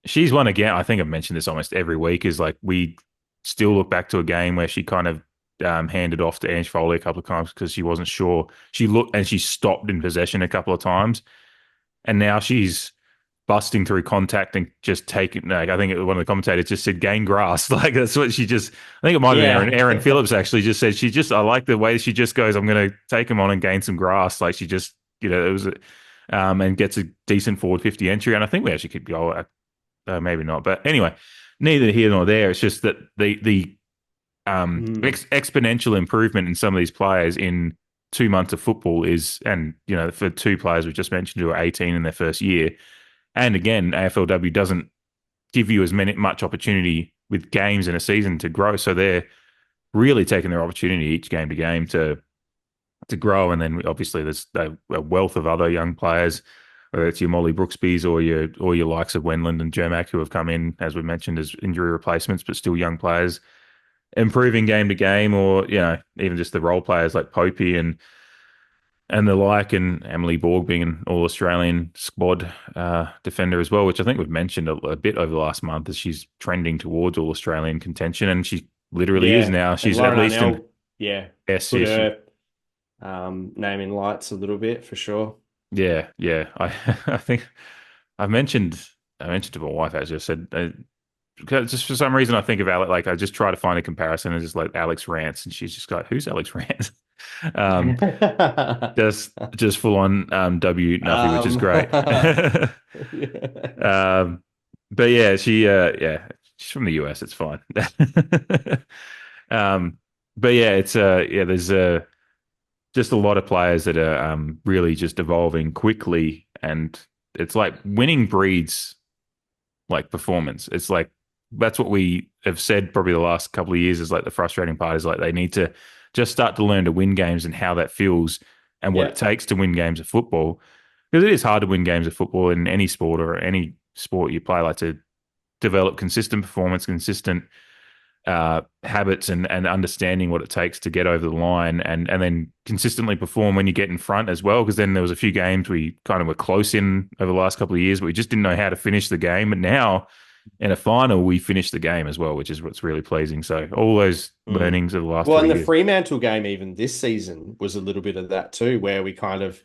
she's one again. I think I've mentioned this almost every week. Is like we still look back to a game where she kind of handed off to Ange Foley a couple of times because she wasn't sure. She looked and she stopped in possession a couple of times, and now she's busting through contact and just taking. Like, I think one of the commentators just said gain grass. Like that's what she just. I think it might have been Aaron Phillips actually just said she just. I like the way she just goes. I'm going to take him on and gain some grass. Like she just it was, and gets a decent forward 50 entry. And I think we actually could go. Maybe not, but anyway, neither here nor there. It's just that the exponential improvement in some of these players in 2 months of football is, and for two players we just mentioned who are 18 in their first year. And again, AFLW doesn't give you as much opportunity with games in a season to grow. So they're really taking their opportunity each game to game to grow. And then obviously there's a wealth of other young players, whether it's your Molly Brooksbys or your likes of Wenland and Jermac, who have come in, as we mentioned, as injury replacements, but still young players, improving game to game, or even just the role players like Popey and the like, and Emily Borg being an All-Australian squad defender as well, which I think we've mentioned a bit over the last month as she's trending towards All-Australian contention, and she literally is now. She's at least Arnell, put her name in lights a little bit for sure. Yeah. I think I mentioned to my wife, as I said, just for some reason I think of Alex. Like I just try to find a comparison, and just like Alex Rance, and she's just like, "Who's Alex Rance?" just full on W Nuffy, which is great. But yeah, she's from the US. It's fine. But yeah, it's there's just a lot of players that are really just evolving quickly, and it's like winning breeds like performance. It's like that's what we have said probably the last couple of years is like the frustrating part is like they need to just start to learn to win games and how that feels and what it takes to win games of football, because it is hard to win games of football in any sport or any sport you play, like to develop consistent performance, consistent habits and understanding what it takes to get over the line and then consistently perform when you get in front as well. Because then there was a few games we kind of were close in over the last couple of years, but we just didn't know how to finish the game. But now in a final, we finished the game as well, which is what's really pleasing. So all those learnings of the last 2 years. Well, and the Fremantle game even this season was a little bit of that too, where we kind of,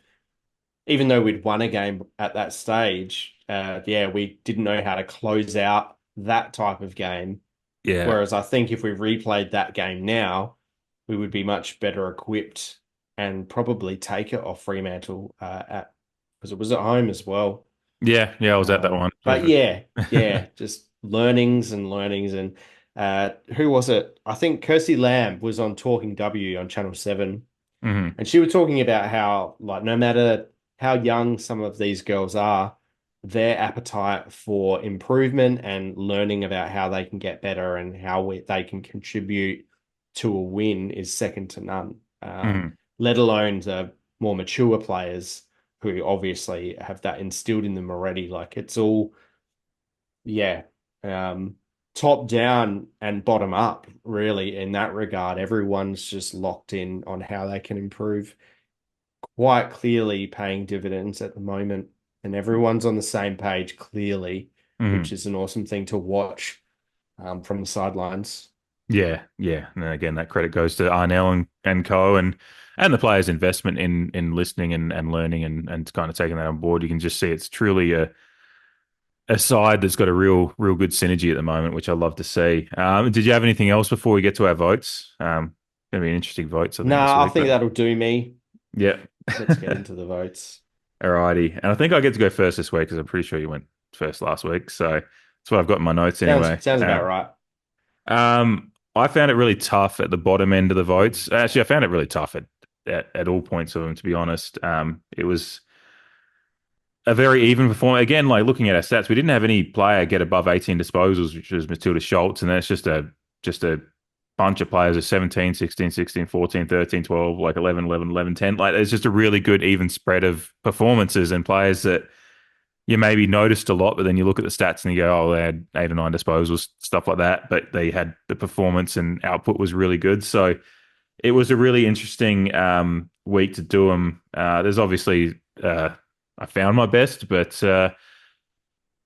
even though we'd won a game at that stage, we didn't know how to close out that type of game. Yeah. Whereas I think if we replayed that game now, we would be much better equipped and probably take it off Fremantle because it was at home as well. Yeah, I was at that one. But just learnings. And who was it? I think Kirsty Lamb was on Talking W on Channel 7. Mm-hmm. And she was talking about how, like, no matter how young some of these girls are, their appetite for improvement and learning about how they can get better and how they can contribute to a win is second to none, let alone the more mature players who obviously have that instilled in them already. Like it's all, top down and bottom up, really, in that regard. Everyone's just locked in on how they can improve, quite clearly paying dividends at the moment. And everyone's on the same page, clearly, which is an awesome thing to watch from the sidelines. Yeah. And again, that credit goes to Arnell and co and the players' investment in listening and learning and kind of taking that on board. You can just see it's truly a side that's got a real good synergy at the moment, which I love to see. Did you have anything else before we get to our votes? Going to be an interesting votes. I think that'll do me. Yeah. Let's get into the votes. Alrighty. And I think I get to go first this week because I'm pretty sure you went first last week. So that's what I've got in my notes anyway. Sounds about right. I found it really tough at the bottom end of the votes. Actually, I found it really tough at all points of them, to be honest. It was a very even performance. Again, like looking at our stats, we didn't have any player get above 18 disposals, which was Matilda Schultz. And that's just a bunch of players of 17, 16, 16, 14, 13, 12, like 11, 11, 11, 10. Like there's just a really good even spread of performances and players that you maybe noticed a lot, but then you look at the stats and you go, oh, they had 8 or 9 disposals, stuff like that. But they had the performance and output was really good. So it was a really interesting week to do them. There's obviously, I found my best, but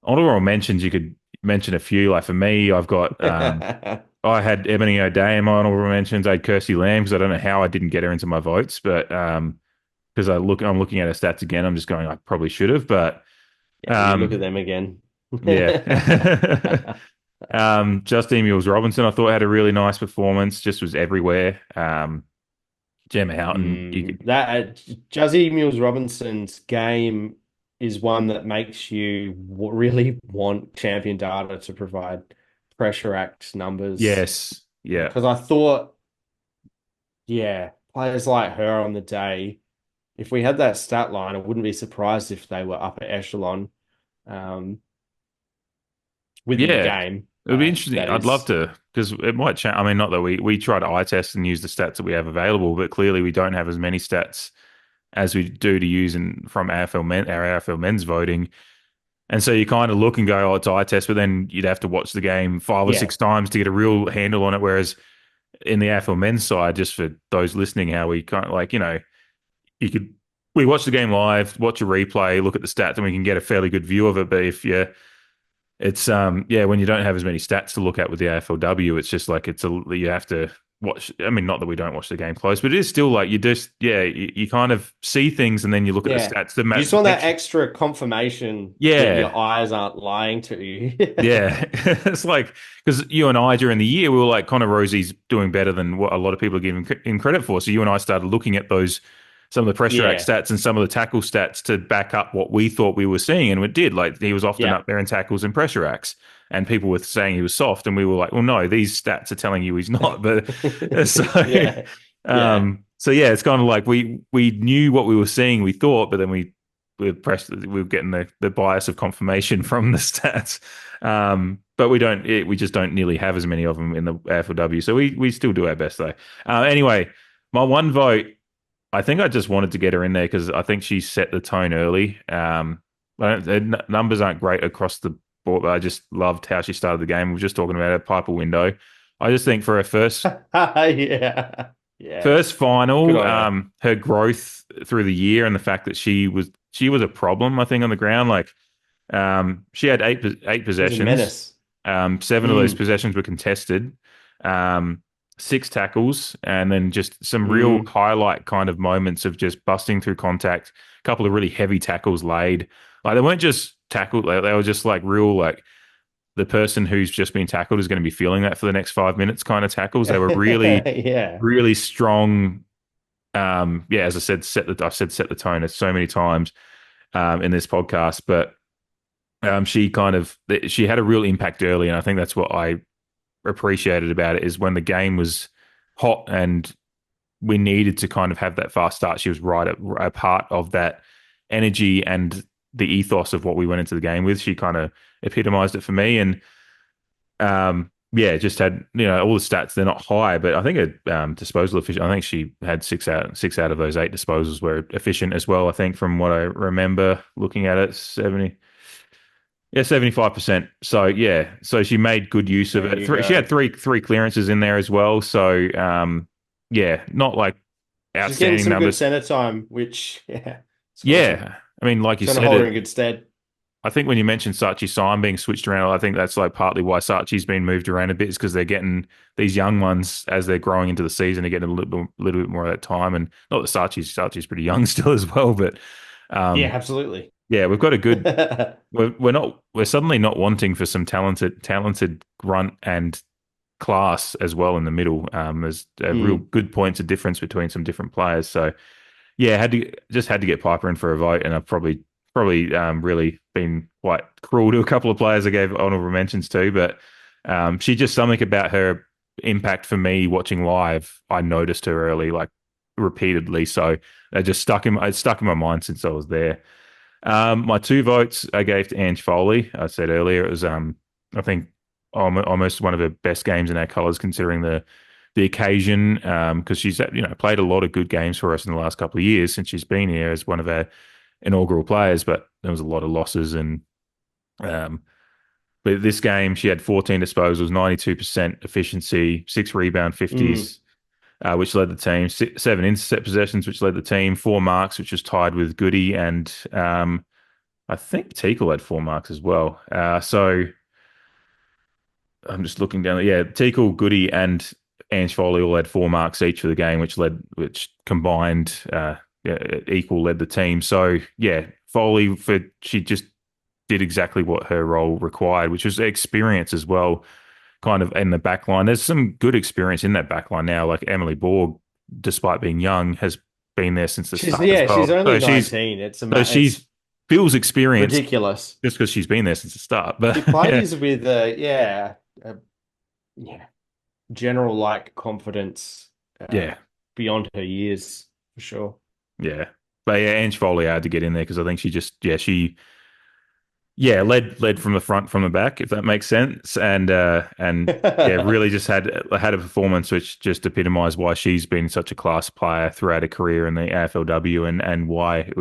honorable mentions, you could mention a few. Like for me, I've got I had Ebony O'Day in my honorable mentions. I had Kirsty Lamb because I don't know how I didn't get her into my votes, but because I'm looking at her stats again, I'm just going I probably should have, but Yeah, you look at um, them again. yeah. Justine Mills Robinson, I thought had a really nice performance. Just was everywhere. Gemma Houghton, you could, That Juzzy Mills Robinson's game is one that makes you really want Champion Data to provide pressure act numbers yes, yeah, because I thought, yeah, players like her on the day, if we had that stat line, I wouldn't be surprised if they were upper echelon um, within the yeah. game. It would be interesting. That I'd love is, to because it might change. I mean, not that we try to eye test and use the stats that we have available, but clearly we don't have as many stats as we do to use from our AFL men's voting. And so you kind of look and go, oh, it's eye test, but then you'd have to watch the game five or yeah, six times to get a real handle on it. Whereas in the AFL men's side, just for those listening, how we kind of like, you could we watch the game live, watch a replay, look at the stats, and we can get a fairly good view of it. But if you it's when you don't have as many stats to look at with the AFLW, it's just like you have to watch. I mean, not that we don't watch the game close, but it is still like you kind of see things and then you look at the yeah. stats. You just want that extra confirmation that Yeah, your eyes aren't lying to you. yeah. It's like because you and I during the year we were like Connor Rosie's doing better than what a lot of people are giving in credit for. So you and I started looking at those some of the pressure act Yeah, stats and some of the tackle stats to back up what we thought we were seeing, and it did. Like he was often yeah, up there in tackles and pressure acts, and people were saying he was soft, and we were like, well, no, these stats are telling you he's not. But so, yeah, yeah. so yeah, it's kind of like we knew what we were seeing, we thought, but then we were getting the bias of confirmation from the stats. But we just don't nearly have as many of them in the AFLW. So we still do our best though. Anyway, my one vote. I think I just wanted to get her in there because I think she set the tone early. The numbers aren't great across the board, but I just loved how she started the game. We were just talking about her Piper window. I just think for her Yeah, yeah. first Good final, on her. her growth through the year and the fact that she was a problem, I think, on the ground. Like she had eight She was a possessions. menace. Seven of those Mm, possessions were contested. Six tackles, and then just some real mm. highlight kind of moments of just busting through contact. A couple of really heavy tackles laid. Like they weren't just tackled; they were just like real, like the person who's just been tackled is going to be feeling that for the next 5 minutes kind of tackles. They were really, Yeah. really strong. As I said, set the tone so many times in this podcast, but she had a real impact early, and I think that's what I appreciated about it is when the game was hot and we needed to kind of have that fast start. She was right at a part of that energy and the ethos of what we went into the game with. She kind of epitomized it for me, and just had all the stats. They're not high, but I think disposal efficient. I think she had six out of those eight disposals were efficient as well. I think from what I remember looking at it, 75%. So yeah, so she made good use of There it. you She go. had three clearances in there as well. So not like She's getting outstanding some good numbers. center time, which, yeah, it's awesome. Yeah, I mean, like you It's going to said, hold her in good stead. I think when you mentioned Sachi Sign being switched around, I think that's like partly why Sachi's been moved around a bit, is because they're getting these young ones as they're growing into the season, they're getting little bit more of that time. And not that Sachi's pretty young still as well, but Yeah, um, absolutely. yeah, we've got a good. We're suddenly not wanting for some talented grunt and class as well in the middle. There's real Mm. good points of difference between some different players. So yeah, had to get Piper in for a vote, and I've probably really been quite cruel to a couple of players I gave honorable mentions to, but she just something about her impact for me watching live. I noticed her early, like repeatedly, so it stuck in my mind since I was there. My two votes I gave to Ange Foley. I said earlier it was I think almost one of the best games in our colours considering the occasion because she's played a lot of good games for us in the last couple of years since she's been here as one of our inaugural players, but there was a lot of losses and um, but this game she had 14 disposals, 92% efficiency, 6 rebound Mm. 50s. Which led the team, seven intercept possessions, which led the team, 4 marks, which was tied with Goody, and I think Teakle had 4 marks as well. So I'm just looking down. Yeah, Teakle, Goody, and Ange Foley all had 4 marks each for the game, which combined yeah, equal led the team. So yeah, Foley she just did exactly what her role required, which was experience as well, kind of in the back line. There's some good experience in that back line now. Like Emily Borg, despite being young, has been there since the start as She's well. only 19. So It's she's feels experienced ridiculous. just because she's been there since the start. But She yeah, plays with yeah, general like confidence yeah, beyond her years for sure. yeah. But yeah, Ange Foley had to get in there because I think she led from the front, from the back, if that makes sense, and yeah, really just had a performance which just epitomised why she's been such a class player throughout her career in the AFLW, and why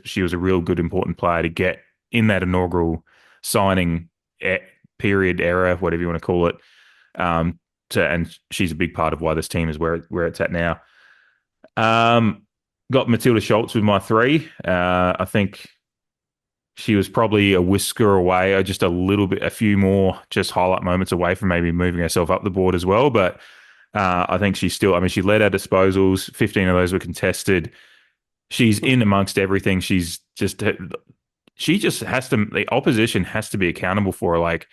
she was a real good important player to get in that inaugural signing period era, whatever you want to call it. And she's a big part of why this team is where it's at now. Got Matilda Schultz with my 3. I think she was probably a whisker away, or just a few more just highlight moments away from maybe moving herself up the board as well. But I think she led our disposals. 15 of those were contested. She's in amongst everything. She just has to, the opposition has to be accountable for her. Like,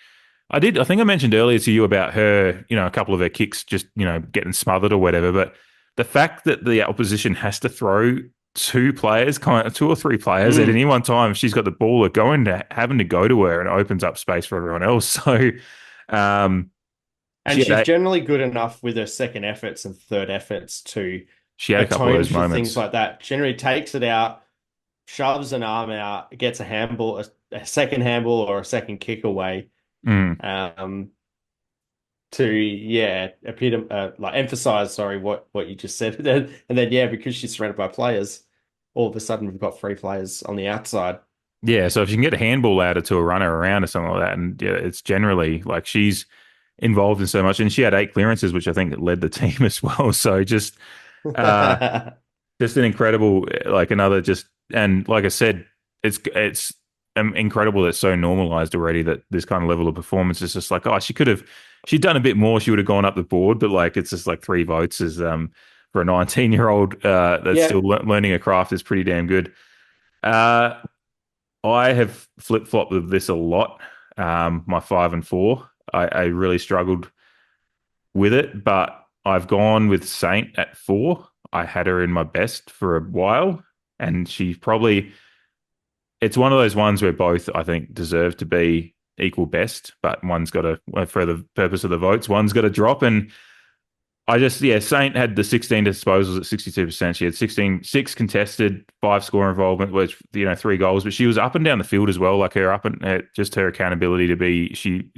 I think I mentioned earlier to you about her, a couple of her kicks just, getting smothered or whatever. But the fact that the opposition has to throw 2 or 3 players at any one time, if she's got the ball, are having to go to her, and it opens up space for everyone else. So, and she's generally good enough with her second efforts and third efforts to she had a couple of those for moments. Things like that. Generally takes it out, shoves an arm out, gets a handball, a second handball or a second kick away. To emphasize, what you just said, and then because she's surrounded by players, all of a sudden we've got 3 players on the outside. Yeah, so if you can get a handball out to a runner around or something like that, and yeah, it's generally like she's involved in so much, and she had 8 clearances, which I think led the team as well. So just an incredible, and like I said, it's incredible that it's so normalized already that this kind of level of performance is just like, she'd done a bit more, she would have gone up the board, but like it's just like 3 votes is for a 19-year-old that's still learning a craft is pretty damn good. I have flip-flopped with this a lot. My 5 and 4, I really struggled with it, but I've gone with Saint at 4. I had her in my best for a while, and it's one of those ones where both, I think, deserve to be equal best, but one's got to, for the purpose of the votes, one's got to drop. And Saint had the 16 disposals at 62%. She had 6 contested, 5 score involvement, which, 3 goals, but she was up and down the field as well. Like her just her accountability to be, she'd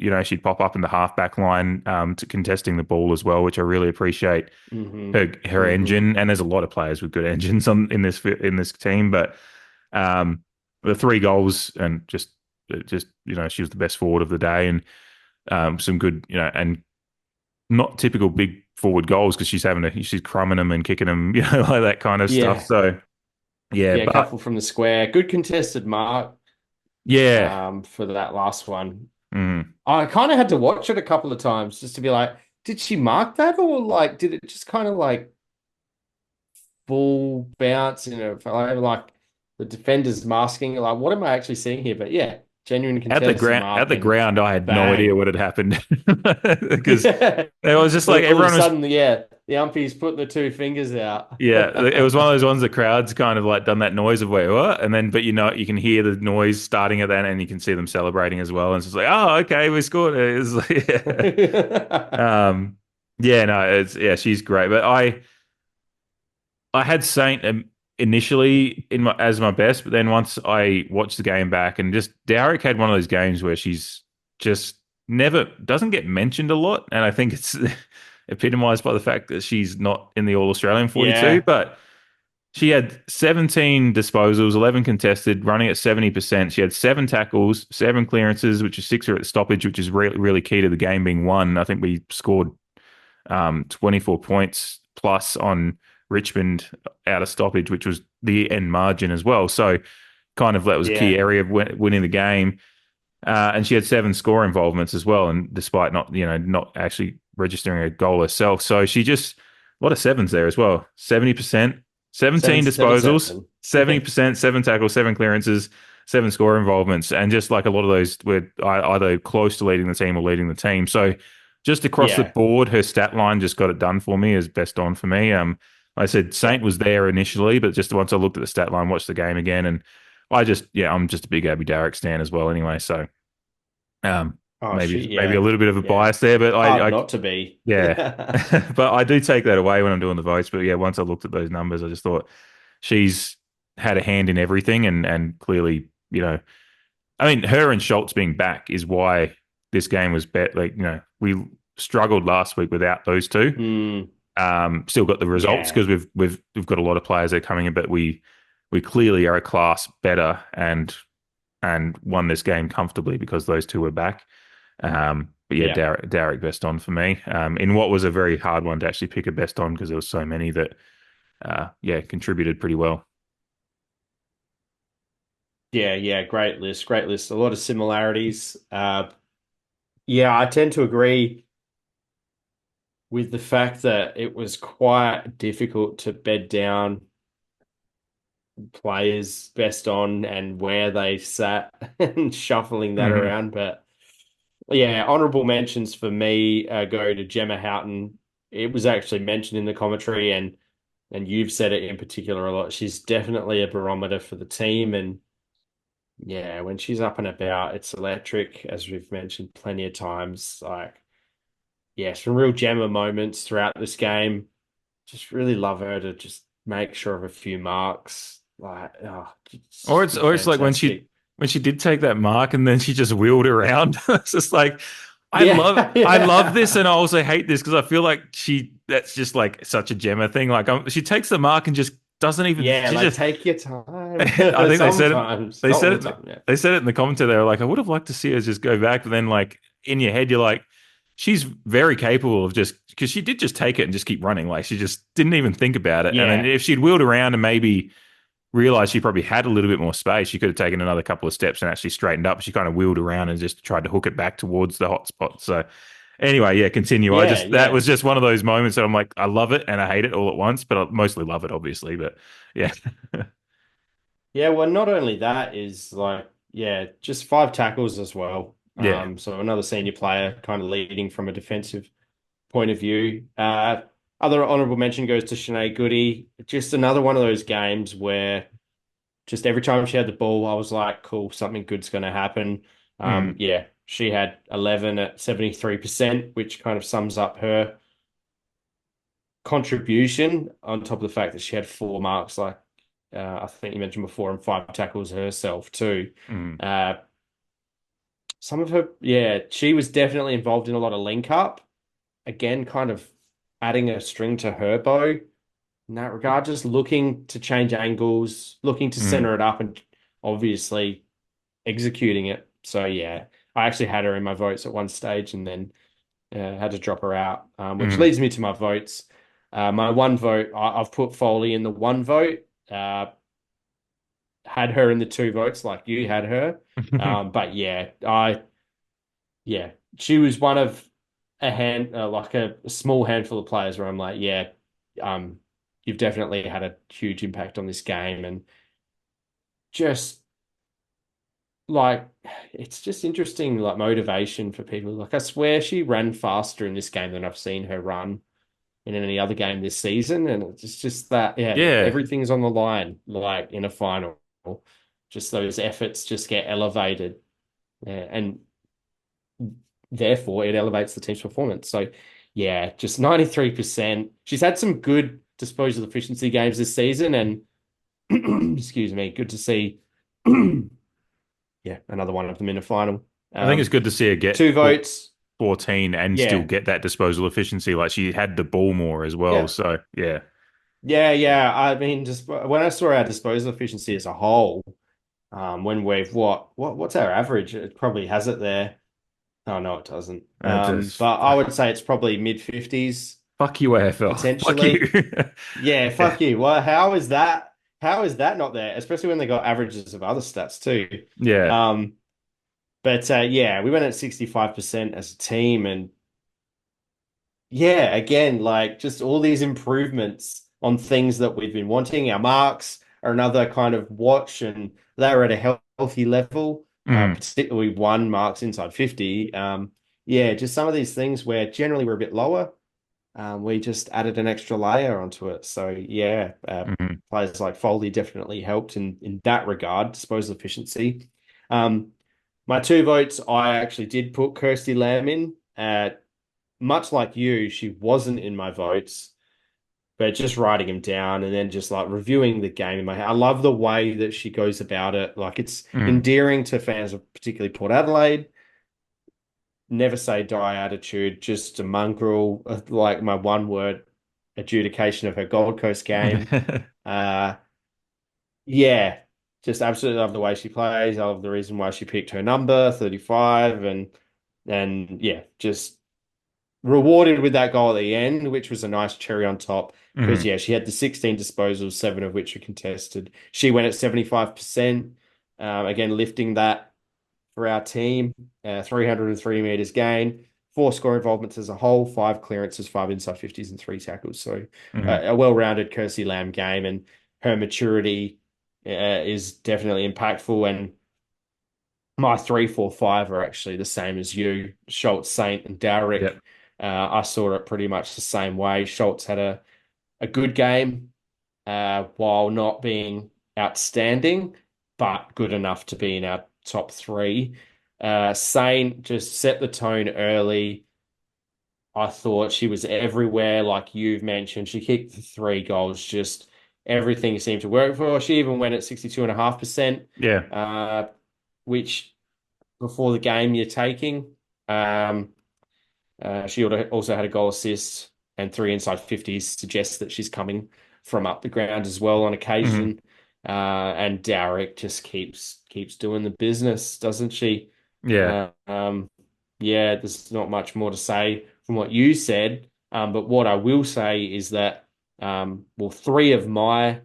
pop up in the half-back line to contesting the ball as well, which I really appreciate. Her engine, and there's a lot of players with good engines in this team, but the 3 goals, and just she was the best forward of the day, and some good, and not typical big forward goals, because she's crumbing them and kicking them, like that kind of stuff. So a couple from the square, good contested mark. For that last one, I kind of had to watch it a couple of times just to be like, did she mark that, or like did it just kind of like full bounce? Like the defender's masking, like, what am I actually seeing here? But yeah, genuine contested mark. At the ground, I had no idea what had happened, because it was just like everyone all of a sudden, the umpy's putting the 2 fingers out. It was one of those ones the crowd's kind of like done that noise of where what, and then but you can hear the noise starting at that, and you can see them celebrating as well, and it's just like, oh, okay, we scored. It's like, she's great, but I had Saint initially as my best, but then once I watched the game back, and just Dowrick had one of those games where she's just never doesn't get mentioned a lot, and I think it's epitomised by the fact that she's not in the All Australian 42, but she had 17 disposals, 11 contested, running at 70%. She had 7 tackles, 7 clearances, which is 6 at the stoppage, which is really, really key to the game being won. I think we scored 24 points plus on Richmond out of stoppage, which was the end margin as well. So kind of that was a key area of winning the game. And she had 7 score involvements as well, and despite not actually registering a goal herself. So she just a lot of sevens there as well. 70%, 17 disposals, 7. 70%, 7 tackles, 7 clearances, 7 score involvements, and just like a lot of those were either close to leading the team or leading the team. So just across the Yeah. board, her stat line just got it done for me as best on for me. I said Saint was there initially, but just once I looked at the stat line, watched the game again, and I'm just a big Abby Darrick stan as well anyway. So Oh, maybe a yeah. little bit of a Yeah. bias there, but Hard I not to be. yeah, but I do take that away when I'm doing the votes. But yeah, once I looked at those numbers, I just thought she's had a hand in everything, and clearly, I mean, her and Schultz being back is why this game was bet. Like, we struggled last week without those two. Mm, Still got the results yeah. because we've got a lot of players that are coming in, but we clearly are a class better and won this game comfortably because those two were back. But yeah, Yeah. Darrick best on for me. In what was a very hard one to actually pick a best on because there was so many that contributed pretty well. Yeah. Great list. Great list. A lot of similarities. Yeah, I tend to agree with the fact that it was quite difficult to bed down players best on and where they sat and shuffling that Hmm. around. But yeah, honorable mentions for me go to Gemma Houghton. It was actually mentioned in the commentary, and you've said it in particular a lot. She's definitely a barometer for the team, and yeah, when she's up and about, it's electric, as we've mentioned plenty of times. Like, yeah, some real Gemma moments throughout this game. Just really love her to just make sure of a few marks. Like, oh, it's Or just it's been or it's like fantastic. when she did take that mark and then she just wheeled around. It's just like Yeah, I love yeah. this and I also hate this because I feel like that's just like such a Gemma thing. Like she takes the mark and just doesn't even Yeah, she like just take your time. I think Sometimes, they not said all the it time. Yeah. they said it in the commentary. They were like, I would have liked to see her just go back, but then like in your head you're like, she's very capable of just because she did just take it and just keep running. Like she just didn't even think about it. And then Yeah, if she'd wheeled around and maybe realized she probably had a little bit more space, she could have taken another couple of steps and actually straightened up. She kind of wheeled around and just tried to hook it back towards the hot spot. So anyway, yeah, continue. yeah, That yeah. was just one of those moments that I'm like, I love it and I hate it all at once, but I mostly love it, obviously. But yeah. Yeah, well, not only that is like, yeah, just 5 tackles as well. Yeah. So another senior player kind of leading from a defensive point of view. Other honorable mention goes to Sinead Goody. Just another one of those games where just every time she had the ball, I was like, cool, something good's going to happen. Mm, Yeah, she had 11 at 73%, which kind of sums up her contribution on top of the fact that she had 4 marks, like I think you mentioned before, and 5 tackles herself too. mm, Uh, some of her, yeah, she was definitely involved in a lot of link up. Again, kind of adding a string to her bow in that regard, just looking to change angles, looking to mm, center it up, and obviously executing it. So yeah, I actually had her in my votes at one stage and then had to drop her out, which mm. leads me to my votes. My one vote, I've put Foley in the one vote. Had her in the 2 votes, like you had her. But yeah, she was one of a like a small handful of players where I'm like, yeah, um, you've definitely had a huge impact on this game, and just like it's just interesting, like motivation for people. Like I swear she ran faster in this game than I've seen her run in any other game this season, and it's just that, yeah, Yeah. everything's on the line, like in a final. Just those efforts just get elevated, and therefore it elevates the team's performance. So, yeah, just 93%. She's had some good disposal efficiency games this season, and excuse me, good to see. Yeah, another one of them in a final. I think it's good to see her get 2 votes. 14 and still Yeah, get that disposal efficiency. Like she had the ball more as well. yeah, So yeah. yeah. I mean, just when I saw our disposal efficiency as a whole, when we've what's our average? It probably has it there. Oh no, it doesn't. Just But I would say it's probably mid 50s fuck you, AFL. Fuck you. potentially. Yeah, Yeah. fuck you. Well, how is that? How is that not there? Especially when they got averages of other stats too. Yeah. Um, But yeah, we went at 65% as a team, and yeah, again, like just all these improvements on things that we've been wanting. Our marks are another kind of watch, and they're at a healthy level, Mm, particularly one marks inside 50. Yeah, just some of these things where generally we're a bit lower. We just added an extra layer onto it. So yeah, mm, players like Foley definitely helped in that regard, disposal efficiency. Um, my two votes, I actually did put Kirsty Lamb in. Much like you, she wasn't in my votes, but just writing him down and then just like reviewing the game in my head. I love the way that she goes about it. Like it's mm. endearing to fans of particularly Port Adelaide. Never say die attitude, just a mongrel, like my one word adjudication of her Gold Coast game. Uh, yeah, just absolutely love the way she plays. I love the reason why she picked her number, 35, and yeah, just rewarded with that goal at the end, which was a nice cherry on top. Because Mm. yeah, she had the 16 disposals, seven of which were contested. She went at 75%. Again, lifting that for our team. 303 meters gain, four score involvements as a whole, five clearances, five inside 50s, and three tackles. So Mm. a well-rounded Kirsty Lamb game, and her maturity is definitely impactful. And my 3, 4, 5 are actually the same as you, Schultz, Saint, and Dowrick. Yep. I saw it pretty much the same way. Schultz had a good game while not being outstanding, but good enough to be in our top three. Saint just set the tone early. I thought she was everywhere, like you've mentioned. She kicked the three goals, just everything seemed to work for her. She even went at 62.5%, Yeah. uh, which before the game you're taking. Um, she also had a goal assist and three inside 50s, suggests that she's coming from up the ground as well on Mm. occasion. And Dowrick just keeps doing the business, doesn't she? Yeah. Uh, um, yeah, there's not much more to say from what you said. But what I will say is that well, three of my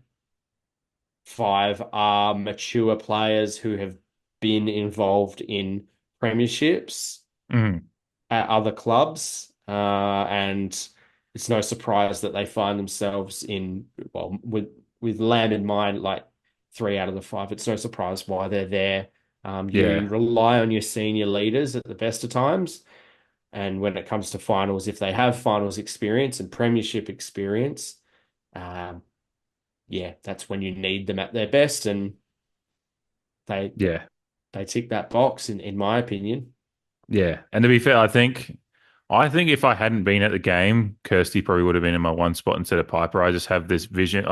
five are mature players who have been involved in premierships Mm. at other clubs, and it's no surprise that they find themselves in well with Lamb in mind, like three out of the five. It's no surprise why they're there. You Yeah. rely on your senior leaders at the best of times, and when it comes to finals, if they have finals experience and premiership experience, um, yeah, that's when you need them at their best, and they Yeah. they tick that box in my opinion. Yeah. And to be fair, I think if I hadn't been at the game, Kirsty probably would have been in my one spot instead of Piper. I just have this vision.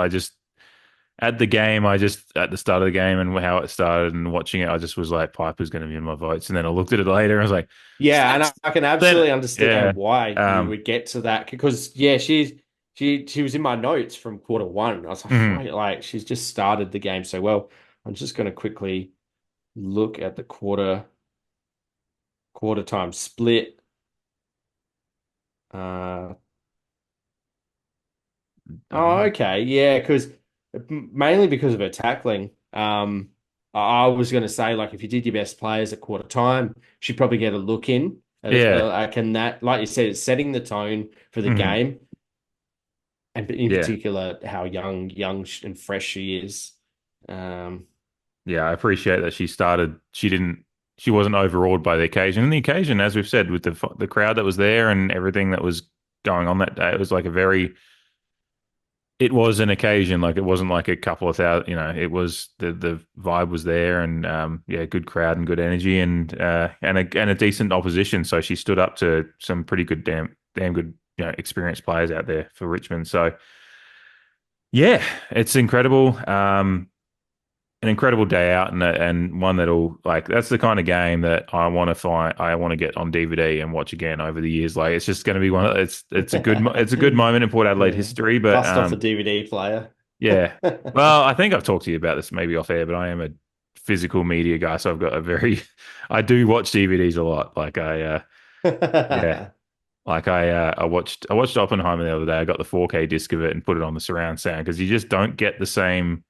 At the game, at the start of the game and how it started and watching it, I just was like, Piper's going to be in my votes. And then I looked at it later and I was like, Yeah, and that's I can then, absolutely yeah. understand why you Um, would get to that because yeah, she was in my notes from quarter one. I was like, mhm. like she's just started the game so well. I'm just going to quickly look at the quarter time split. Uh, oh, Oh, okay, yeah, because mainly because of her tackling. I was going to say like if you did your best players at quarter time, she'd probably get a look in. yeah. Can that, like you said, it's setting the tone for the Mhm. game. And in Yeah. particular, how young and fresh she is. Um, Yeah, I appreciate that she wasn't overawed by the occasion. And the occasion, as we've said, with the crowd that was there and everything that was going on that day, it was like it was an occasion. Like it wasn't like a couple of thousand, it was the vibe was there and yeah, good crowd and good energy and a decent opposition. So she stood up to some pretty good, damn good, experienced players out there for Richmond. So yeah, it's incredible. An incredible day out and one that'll like that's the kind of game that I want to get on DVD and watch again over the years. Like it's just going to be it's a good moment in Port Adelaide yeah. history. But Bust off the DVD player. yeah, well, I think I've talked to you about this maybe off air, but I am a physical media guy, so I've got a very I do watch DVDs a lot. Like yeah, like I watched Oppenheimer the other day. I got the 4K disc of it and put it on the surround sound because you just don't get the same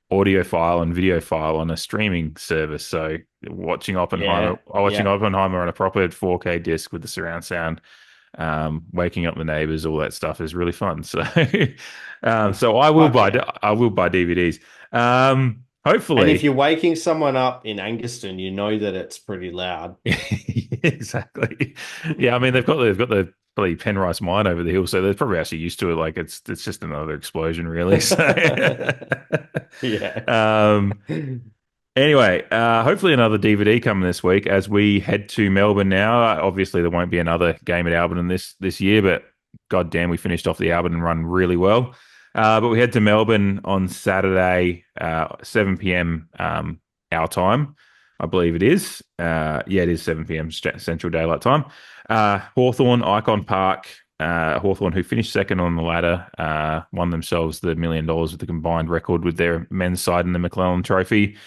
audio file and video file on a streaming service. So watching Yeah. Oppenheimer on a proper 4K disc with the surround sound, waking up the neighbors, all that stuff is really fun. So, so Fuck yeah. I will buy DVDs. And if Hopefully, you're waking someone up in Angaston, you know that it's pretty loud. exactly. Yeah, I mean they've got the bloody Penrice mine over the hill, so they're probably actually used to it. Like it's just another explosion, really. So, Yeah. um, anyway, hopefully another DVD coming this week as we head to Melbourne now. Obviously, there won't be another game at Alberton this year, but god damn, we finished off the Alberton run really well. But we head to Melbourne on Saturday, 7 p.m. Our time, I believe it is. Yeah, it is 7 p.m. Central Daylight Time. Hawthorn, Icon Park. Hawthorn, who finished second on the ladder, won themselves the $1 million with the combined record with their men's side in the McClellan Trophy.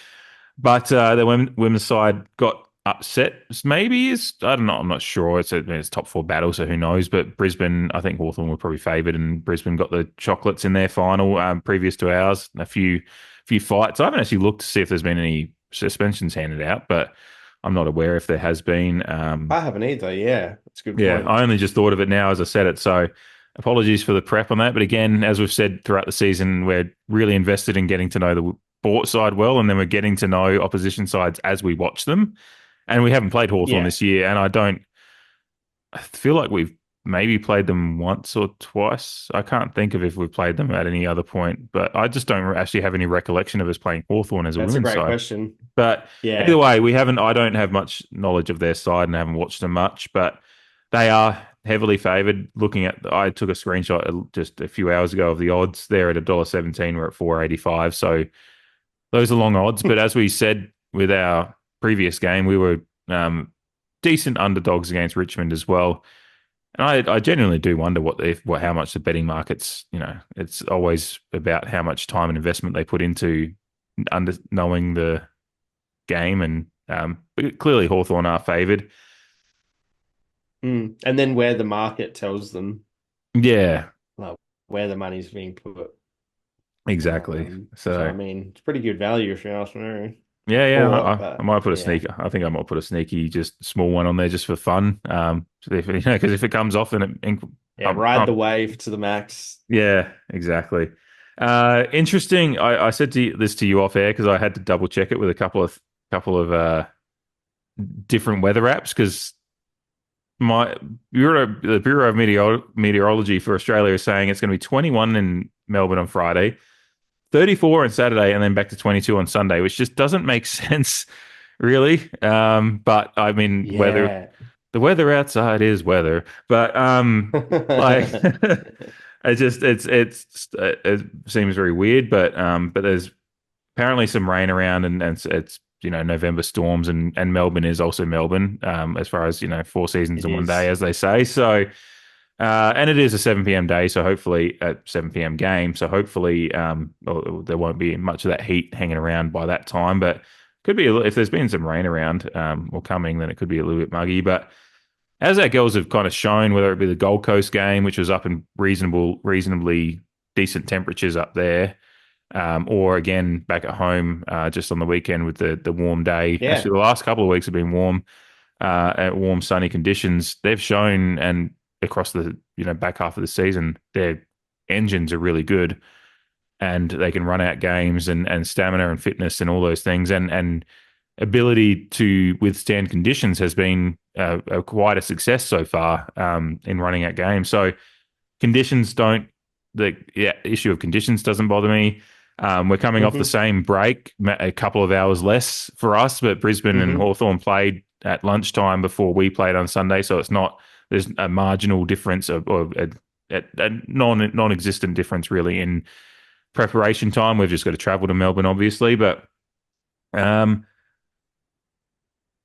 But the women's side got upset. Maybe is I don't know. I'm not sure. It's top four battle, so who knows? But Brisbane, I think Hawthorn were probably favoured, and Brisbane got the chocolates in their final previous to ours. A few fights. I haven't actually looked to see if there's been any suspensions handed out, but I'm not aware if there has been. I haven't either. Yeah, that's a good Yeah, point. I only just thought of it now as I said it. So apologies for the prep on that. But again, as we've said throughout the season, we're really invested in getting to know the Port side well, and then we're getting to know opposition sides as we watch them. And we haven't played Hawthorn Yeah, this year, and I feel like we've maybe played them once or twice. I can't think of if we've played them at any other point, but I just don't actually have any recollection of us playing Hawthorn as a that's a women's great side. question. But Yeah. either way, I don't have much knowledge of their side and haven't watched them much, but they are heavily favoured. I took a screenshot just a few hours ago of the odds. They're at $1.17. We're at 4.85. So those are long odds. But as we said with our previous game, we were decent underdogs against Richmond as well. And I genuinely do wonder how much the betting markets, it's always about how much time and investment they put into knowing the game. And but clearly Hawthorn are favoured. And then where the market tells them, Yeah, like, where the money's being put. exactly. So I mean, it's pretty good value if you ask me. Yeah. I might put a yeah. sneaker. I think I might put a sneaky, just small one on there just for fun. Because if it comes off, then Ride the wave to the max. Yeah, exactly. Interesting. I said this to you off air because I had to double check it with a couple of different weather apps because the Bureau of Meteorology for Australia is saying it's going to be 21 in Melbourne on Friday, 34 on Saturday, and then back to 22 on Sunday, which just doesn't make sense, really. But I mean, the weather outside is weather, but like it seems very weird. But there's apparently some rain around, and it's November storms, and Melbourne is also Melbourne, as far as four seasons in one day, as they say. So. And it is a 7 p.m. day, so hopefully at 7 p.m. game. So hopefully there won't be much of that heat hanging around by that time. But could be if there's been some rain around or coming, then it could be a little bit muggy. But as our girls have kind of shown, whether it be the Gold Coast game, which was up in reasonably decent temperatures up there, or again back at home just on the weekend with the warm day. Yeah. Actually, the last couple of weeks have been warm, at warm sunny conditions. They've shown and across the back half of the season, their engines are really good, and they can run out games and stamina and fitness and all those things, and ability to withstand conditions has been quite a success so far in running out games. So the issue of conditions doesn't bother me. We're coming off the same break, a couple of hours less for us, but Brisbane and Hawthorn played at lunchtime before we played on Sunday, so there's a marginal difference or a non-existent difference really in preparation time. We've just got to travel to Melbourne, obviously, but I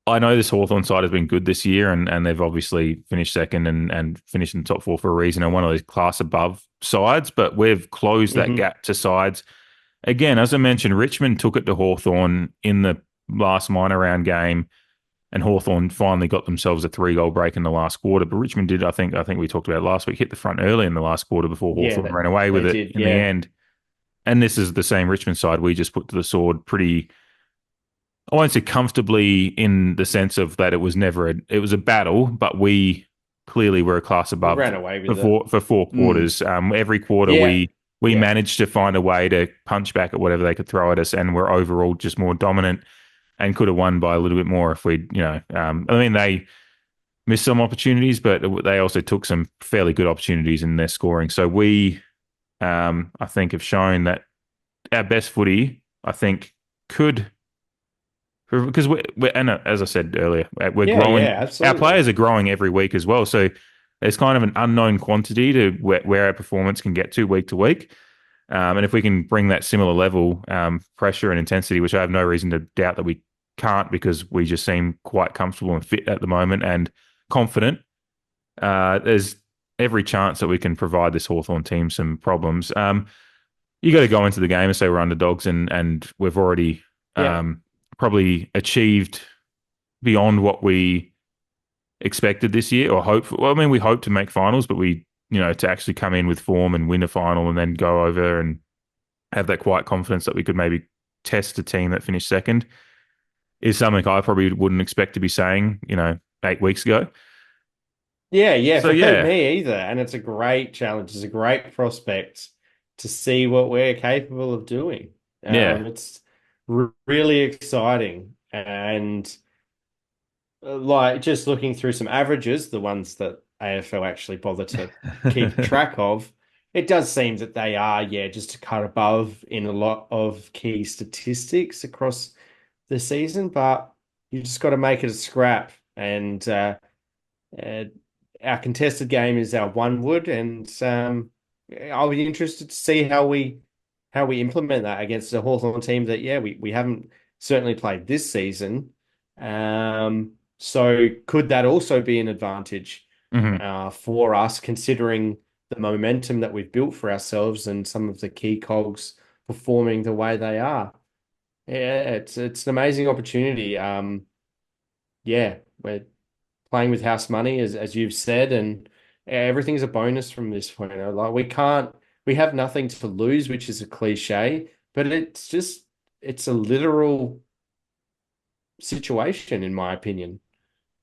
know this Hawthorn side has been good this year, and they've obviously finished second and finished in the top four for a reason, and one of those class above sides, but we've closed that gap to sides. Again, as I mentioned, Richmond took it to Hawthorn in the last minor round game, and Hawthorn finally got themselves a 3-goal break in the last quarter. But Richmond did, I think we talked about it last week, hit the front early in the last quarter before Hawthorn ran away with it in the end. and this is the same Richmond side we just put to the sword pretty. I won't say comfortably in the sense of that it was a battle, but we clearly were a class We above ran away with it. for four Mm. quarters. Every quarter Yeah, we yeah, managed to find a way to punch back at whatever they could throw at us, and we're overall just more dominant and could have won by a little bit more if we, I mean they missed some opportunities, but they also took some fairly good opportunities in their scoring. So we, I think, have shown that our best footy, I think, could because and as I said earlier, we're growing. yeah, Our absolutely. players are growing every week as well. So there's kind of an unknown quantity to where our performance can get to week. And if we can bring that similar level pressure and intensity, which I have no reason to doubt that we can't, because we just seem quite comfortable and fit at the moment and confident, there's every chance that we can provide this Hawthorn team some problems. You got to go into the game and say we're underdogs, and we've already Yeah, probably achieved beyond what we expected this year or hope for. Well, I mean, we hope to make finals, but to actually come in with form and win a final and then go over and have that quiet confidence that we could maybe test a team that finished second is something I probably wouldn't expect to be saying, 8 weeks ago. yeah, So for yeah, me either. And it's a great challenge. It's a great prospect to see what we're capable of doing. yeah, It's really exciting. And like just looking through some averages, the ones that AFL actually bother to keep track of, it does seem that they are, yeah, just a cut above in a lot of key statistics across the season. But you just got to make it a scrap. And uh, our contested game is our one wood, and I'll be interested to see how we implement that against a Hawthorn team that, yeah, we haven't certainly played this season. So could that also be an advantage hmm for us, considering the momentum that we've built for ourselves and some of the key cogs performing the way they are? Yeah, it's an amazing opportunity. Yeah, we're playing with house money, as you've said, and everything's a bonus from this point. Like we have nothing to lose, which is a cliche, but it's a literal situation, in my opinion.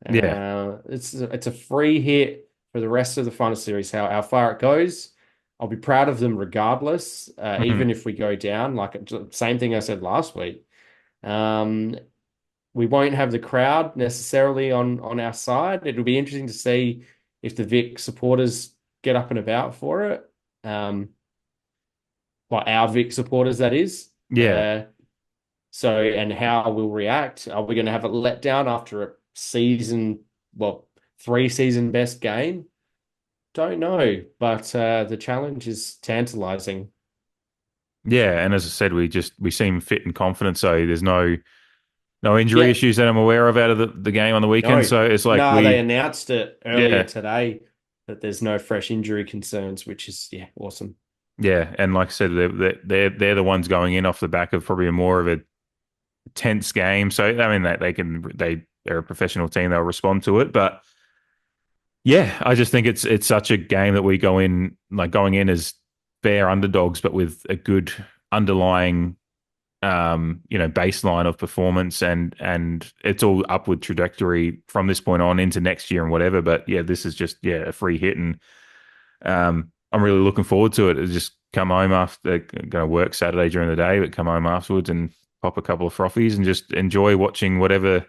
yeah, It's a free hit for the rest of the final series. How far it goes, I'll be proud of them regardless, hmm even if we go down. Like same thing I said last week. Um, we won't have the crowd necessarily on our side. It'll be interesting to see if the Vic supporters get up and about for it. Um, like our Vic supporters, that is. yeah. So, and how we'll react. Are we going to have a letdown after a season, well, 3 season best game? Don't know, but the challenge is tantalizing. Yeah, and as I said, we seem fit and confident. So there's no injury Yeah, issues that I'm aware of out of the game on the weekend. no, So it's like no, they announced it earlier yeah, today that there's no fresh injury concerns, which is, yeah, awesome. yeah, and like I said, they're the ones going in off the back of probably more of a tense game. So I mean that they're a professional team, they'll respond to it. But yeah, I just think it's such a game that we going in as fair underdogs, but with a good underlying baseline of performance, and it's all upward trajectory from this point on into next year and whatever. But yeah, this is just a free hit, and I'm really looking forward to it. Just come home after going to work Saturday during the day, but come home afterwards and pop a couple of frothies and just enjoy watching whatever.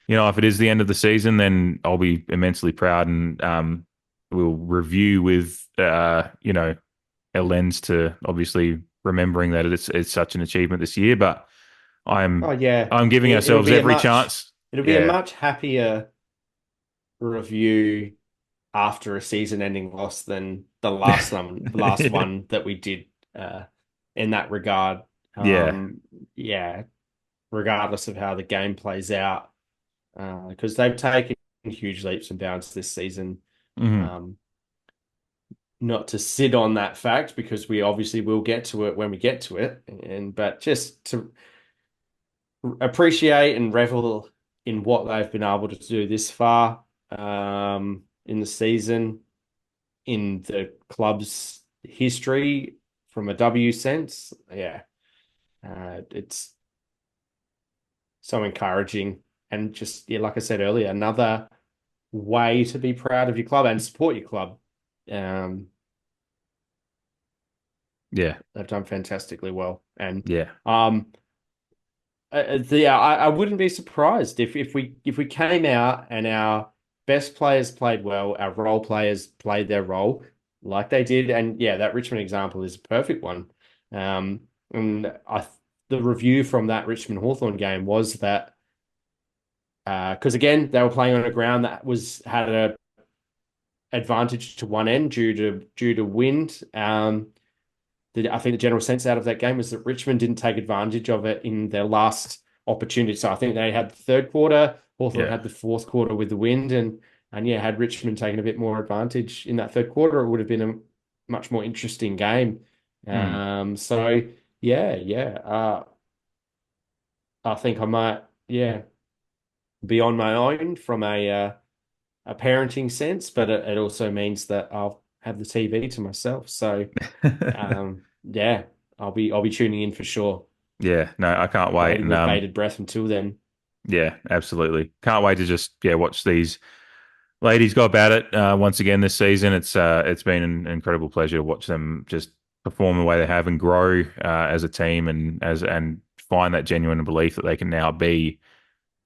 If it is the end of the season, then I'll be immensely proud, and we'll review with a lens to obviously remembering that it's such an achievement this year. But Oh I'm yeah, I'm giving it'll ourselves be a every much chance. it'll be a Yeah, much happier review after a season-ending loss than yeah, the last one that we did in that regard. yeah. Yeah, regardless of how the game plays out, because they've taken huge leaps and bounds this season. hmm Um, not to sit on that fact because we obviously will get to it when we get to it, but just to appreciate and revel in what they've been able to do this far in the season, in the club's history from a W sense, yeah, it's so encouraging. And just, yeah, like I said earlier, another way to be proud of your club and support your club. Yeah. They've done fantastically well. And Yeah. yeah, I wouldn't be surprised if we came out and our best players played well, our role players played their role like they did, and yeah, that Richmond example is a perfect one. And the review from that Richmond Hawthorn game was that because again they were playing on a ground that had a advantage to one end due to wind. I think the general sense out of that game was that Richmond didn't take advantage of it in their last opportunity. So I think they had the third quarter, Hawthorn had the fourth quarter with the wind, and yeah, had Richmond taken a bit more advantage in that third quarter, it would have been a much more interesting game. So yeah. I think I might, be on my own from a parenting sense, but it also means that I'll have the TV to myself. So yeah, I'll be tuning in for sure. Yeah, no, I can't wait. Waiting And with bated breath until then. yeah, absolutely. Can't wait to just watch these ladies go about it once again this season. It's been an incredible pleasure to watch them just perform the way they have and grow as a team and find that genuine belief that they can now be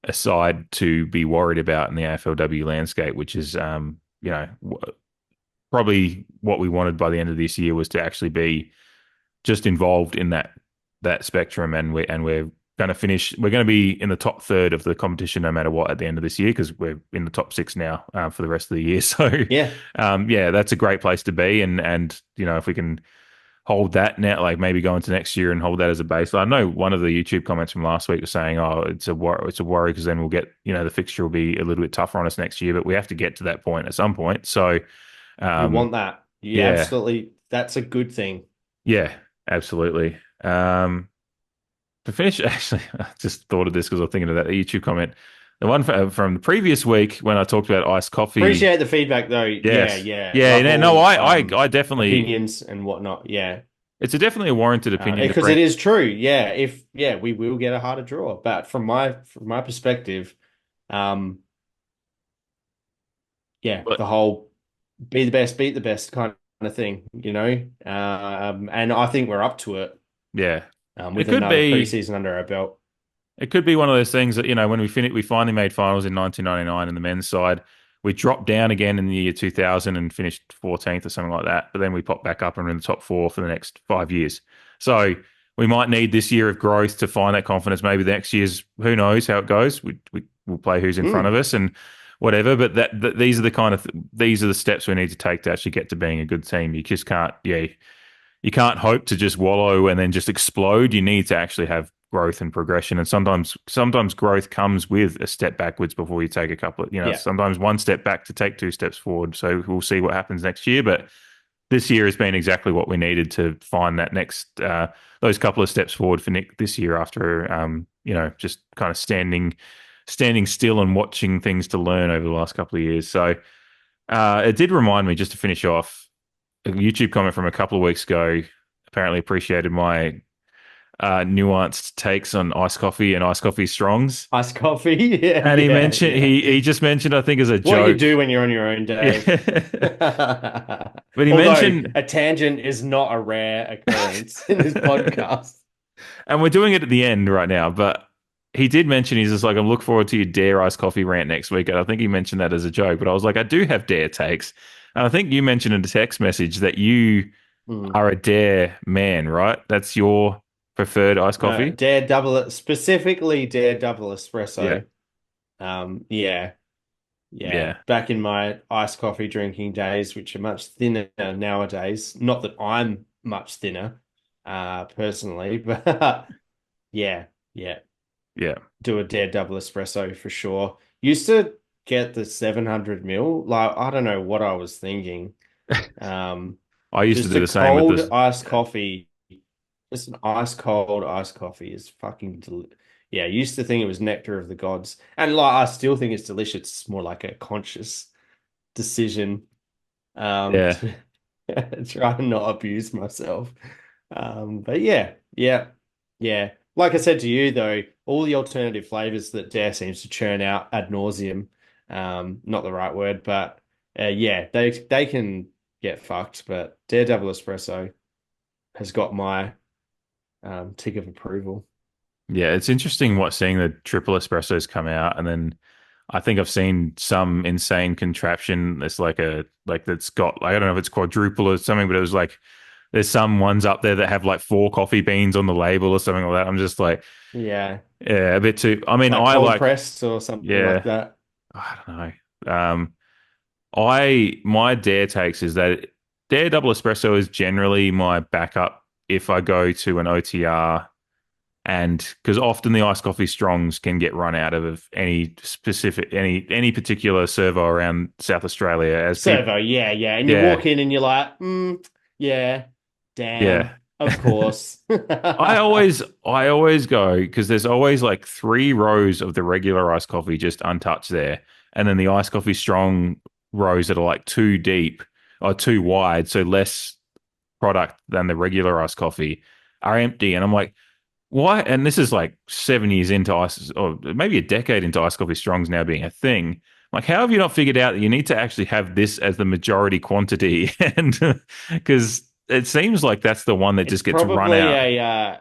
a side to be worried about in the AFLW landscape, which is probably what we wanted by the end of this year was to actually be just involved in that spectrum, and we're going to finish. We're going to be in the top third of the competition no matter what at the end of this year because we're in the top six now for the rest of the year. So Yeah, that's a great place to be, and if we can hold that now, like maybe go into next year and hold that as a baseline. I know one of the YouTube comments from last week was saying, "Oh, it's a worry because then we'll get the fixture will be a little bit tougher on us next year." But we have to get to that point at some point. So you want that. You yeah, absolutely. That's a good thing. yeah, absolutely. To finish, actually, I just thought of this because I was thinking of that YouTube comment. The one from the previous week when I talked about iced coffee. Appreciate the feedback though. Yeah, Yes. yeah. Yeah. Love No, all I definitely. opinions and whatnot. Yeah. It's definitely a warranted opinion to Because it bring. is true. Yeah, we will get a harder draw. But from my perspective, um, yeah, But the whole be the best, beat the best kind of thing, and I think we're up to it, yeah, it with could another be. preseason under our belt. It could be one of those things that when we finally made finals in 1999 in the men's side. We dropped down again in the year 2000 and finished 14th or something like that. But then we popped back up and we're in the top four for the next 5 years. So we might need this year of growth to find that confidence. Maybe the next year's, who knows how it goes. We'll play who's in front of us and whatever. But these are these are the steps we need to take to actually get to being a good team. You just can't, you can't hope to just wallow and then just explode. You need to actually have growth and progression. And sometimes growth comes with a step backwards before you take a couple of, Yeah, sometimes one step back to take two steps forward. So we'll see what happens next year. But this year has been exactly what we needed to find that next, those couple of steps forward for Nick this year after, just kind of standing still and watching things to learn over the last couple of years. So it did remind me, just to finish off, a YouTube comment from a couple of weeks ago apparently appreciated my nuanced takes on iced coffee and iced coffee strongs. iced coffee. Yeah, And he yeah, mentioned yeah. he just mentioned, I think, as a What you joke. do when you're on your own, Dave. Yeah. But he Although mentioned, a tangent is not a rare occurrence in this podcast. and we're doing it at the end right now, but he did mention he's just like, I'm looking forward to your Dare iced coffee rant next week. And I think he mentioned that as a joke, but I was like, I do have Dare takes. And I think you mentioned in a text message that you are a Dare man, right? That's your preferred iced coffee? Dare double, specifically Dare double Yeah. espresso. Yeah. Yeah. Back in my iced coffee drinking days, which are much thinner nowadays. Not that I'm much thinner, personally, but yeah, yeah. Yeah. Do a Dare double espresso for sure. Used to get the 700 mil. Like, I don't know what I was thinking. I used to Just do a the same with cold this. iced coffee. Just an ice cold iced coffee is fucking yeah, I used to think it was nectar of the gods. And like I still think it's delicious. It's more like a conscious decision Yeah. to try and not abuse myself. But yeah. Like I said to you though, all the alternative flavors that Dare seems to churn out ad nauseum, not the right word, but yeah, they can get fucked. But Dare Double Espresso has got my tick of approval. Yeah, it's interesting seeing the triple espressos come out, and then I think I've seen some insane contraption that's that's got I don't know if it's quadruple or something, but it was like there's some ones up there that have like four coffee beans on the label or something like that. I'm just like, Yeah, yeah, a bit too. I mean, like I cold like, pressed or something like yeah, that. I don't know. I my dare takes is that dare double espresso is generally my backup if I go to an OTR, and because often the iced coffee strongs can get run out of any particular servo around South Australia as people. Servo, yeah. And you Yeah, walk in and you're like, yeah, yeah. damn, of course. I always go because there's always like three rows of the regular iced coffee just untouched there, and then the iced coffee strong rows that are like too deep or too wide, so less product than the regular iced coffee are empty. And I'm like, why? And this is like 7 years into ice, or maybe a decade into iced coffee strongs now being a thing. Like, how have you not figured out that you need to actually have this as the majority quantity? And because it seems like that's the one that It's just gets run probably out.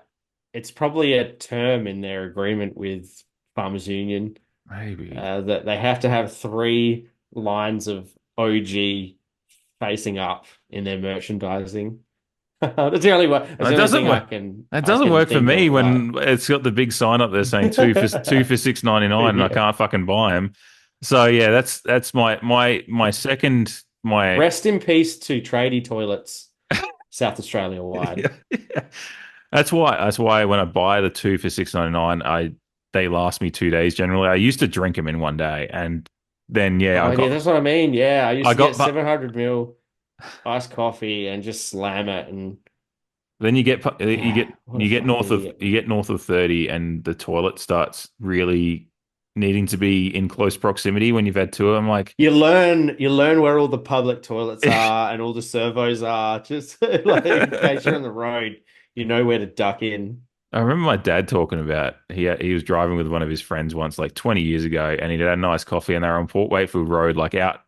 it's probably a term in their agreement with Farmers Union Maybe. that they have to have three lines of OG facing up in their merchandising. That's the only way. That's It the only doesn't thing work. It I doesn't can work for think me of. Like, when it's got the big sign up there saying two for 6.99, and I yeah. can't fucking buy them. So yeah, that's my second my Rest in peace to tradie toilets, South Australia wide. yeah. That's why when I buy the two for 6.99, they last me 2 days generally. I used to drink them in one day, and then yeah, Oh yeah, that's what I mean. Yeah, I used I to get got, but 700 ml iced coffee and just slam it, and then you get you yeah, get what a you get fucking north of idiot. 30, and the toilet starts really needing to be in close proximity when you've had two. I'm like, You learn where all the public toilets are and all the servos are, just like in case you're on the road, you know where to duck in. I remember my dad talking about he was driving with one of his friends once, like 20 years ago, and he'd had a nice coffee, and they were on Port Wakefield Road, like out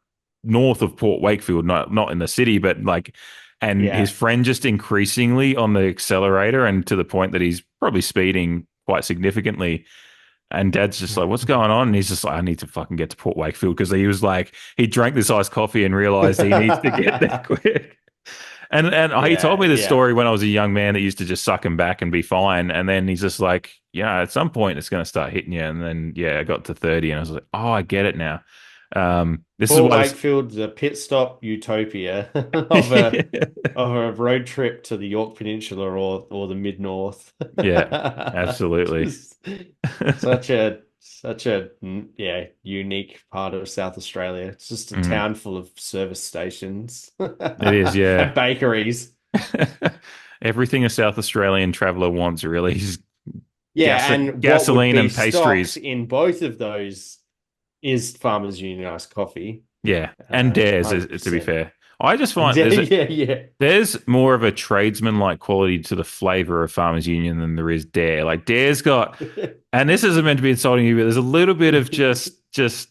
north of Port Wakefield, not in the city, but like, and his Yeah. friend just increasingly on the accelerator, and to the point that he's probably speeding quite significantly. And Dad's just like, "What's going on?" And he's just like, "I need to fucking get to Port Wakefield," because he was like, he drank this iced coffee and realized he needs to get there quick. And he told me this Yeah. story when I was a young man that used to just suck him back and be fine. And then he's just like, yeah, at some point it's going to start hitting you. And then, yeah, I got to 30 and I was like, oh, I get it now. This is Port why this. Wakefield, the pit stop utopia of a road trip to the York Peninsula or the mid north. Yeah, absolutely. Just such a yeah, unique part of South Australia. It's just a Mm, town full of service stations it is, yeah. and bakeries. Everything a South Australian traveller wants really is Yeah, and what would gasoline be and stocked pastries. in both of those is Farmers Union iced coffee. Yeah, and dares, to be 100%. fair. I just find Yeah. there's more of a tradesman-like quality to the flavor of Farmers Union than there is Dare. Like Dare's got, and this isn't meant to be insulting you, but there's a little bit of just just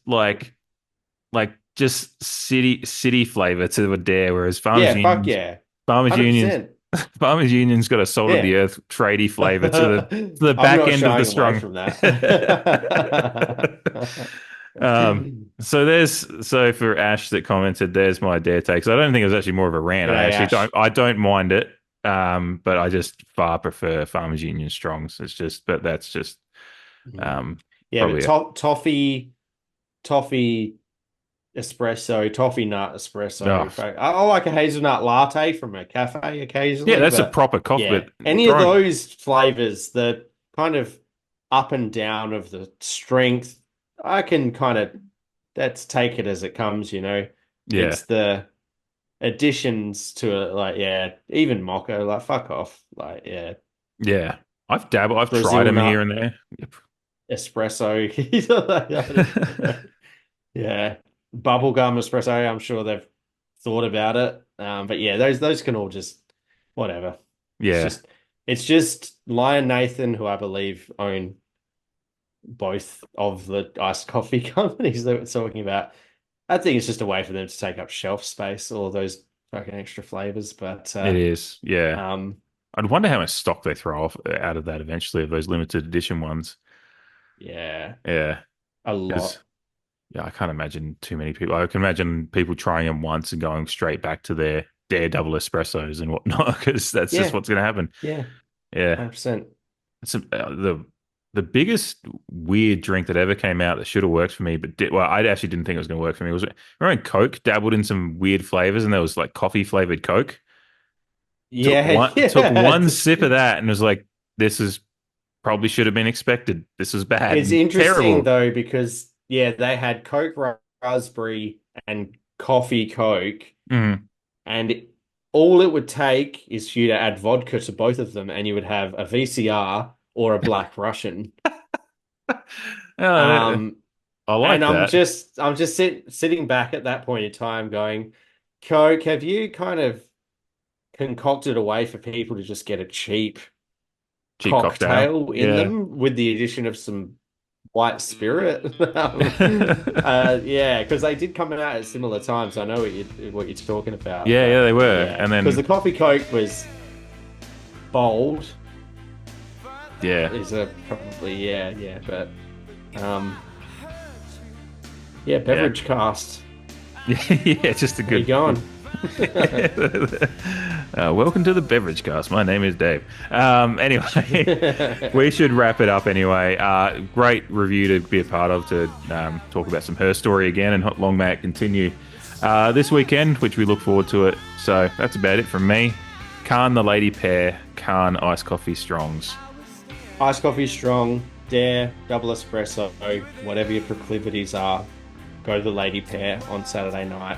city flavor to a Dare, whereas Yeah, fuck yeah. Farmers Union's 100%. Farmers Union's got a salt of Yeah. the earth tradie flavor to the I'm back not end of the shying away strong. from that. So for Ash that commented, there's my dare takes. I don't think it was actually more of a rant. I G'day, actually Ash. don't mind it. But I just far prefer Farmers Union Strongs. But that's just um Yeah, but probably toffee espresso, toffee nut espresso. oh, I like a hazelnut latte from a cafe yeah, occasionally, that's a but proper coffee. yeah, But any of throwing those flavors, the kind of up and down of the strength, I can kind of that's take it as it comes, you know. yeah, It's the additions to it, like yeah, even mocha, like fuck off, like yeah, yeah. I've tried Brazil them here nut and there. Yep. espresso. Yeah, bubblegum espresso. I'm sure they've thought about it. But yeah, those can all just whatever. Yeah. It's just Lion Nathan, who I believe own both of the iced coffee companies that we're talking about. I think it's just a way for them to take up shelf space, all those fucking extra flavors. But It is. Yeah. um, I'd wonder how much stock they throw off out of that eventually of those limited edition ones. yeah, Yeah. a Because lot. yeah, I can't imagine too many people. I can imagine people trying them once and going straight back to their double espressos and whatnot, because that's just Yeah, what's going to happen. yeah, Yeah. 100%. It's the biggest weird drink that ever came out that should have worked for me, but well, I actually didn't think it was going to work for me. Was remember when Coke dabbled in some weird flavors and there was like coffee flavored Coke? Yeah, Took yeah. one sip of that and was like, this is probably should have been expected. This is bad It's and interesting terrible. though because yeah, they had Coke raspberry and coffee Coke, Mm. and all it would take is for you to add vodka to both of them, and you would have a VCR or a Black Russian. Oh, Um, I and like that. I'm just sitting back at that point in time, going, Coke, have you kind of concocted a way for people to just get a cheap Cheap cocktail. cocktail in Yeah. them with the addition of some white spirit? Yeah, because they did come out at similar times. I know what you're talking about, Yeah, but they were. yeah, And because the then, coffee Coke was bold. yeah. Is a probably but um, yeah, Yeah. beverage cast. Yeah, just a Where you good. going? Welcome to the beverage cast. My name is Dave. Anyway, we should wrap it up anyway. Great review to be a part of to talk about some Her Story again, and long may it continue this weekend, which we look forward to it. So that's about it from me. Khan the Lady Pear, Khan Iced Coffee Strongs. Iced coffee strong, dare, double espresso, whatever your proclivities are, go to the Lady Pear on Saturday night.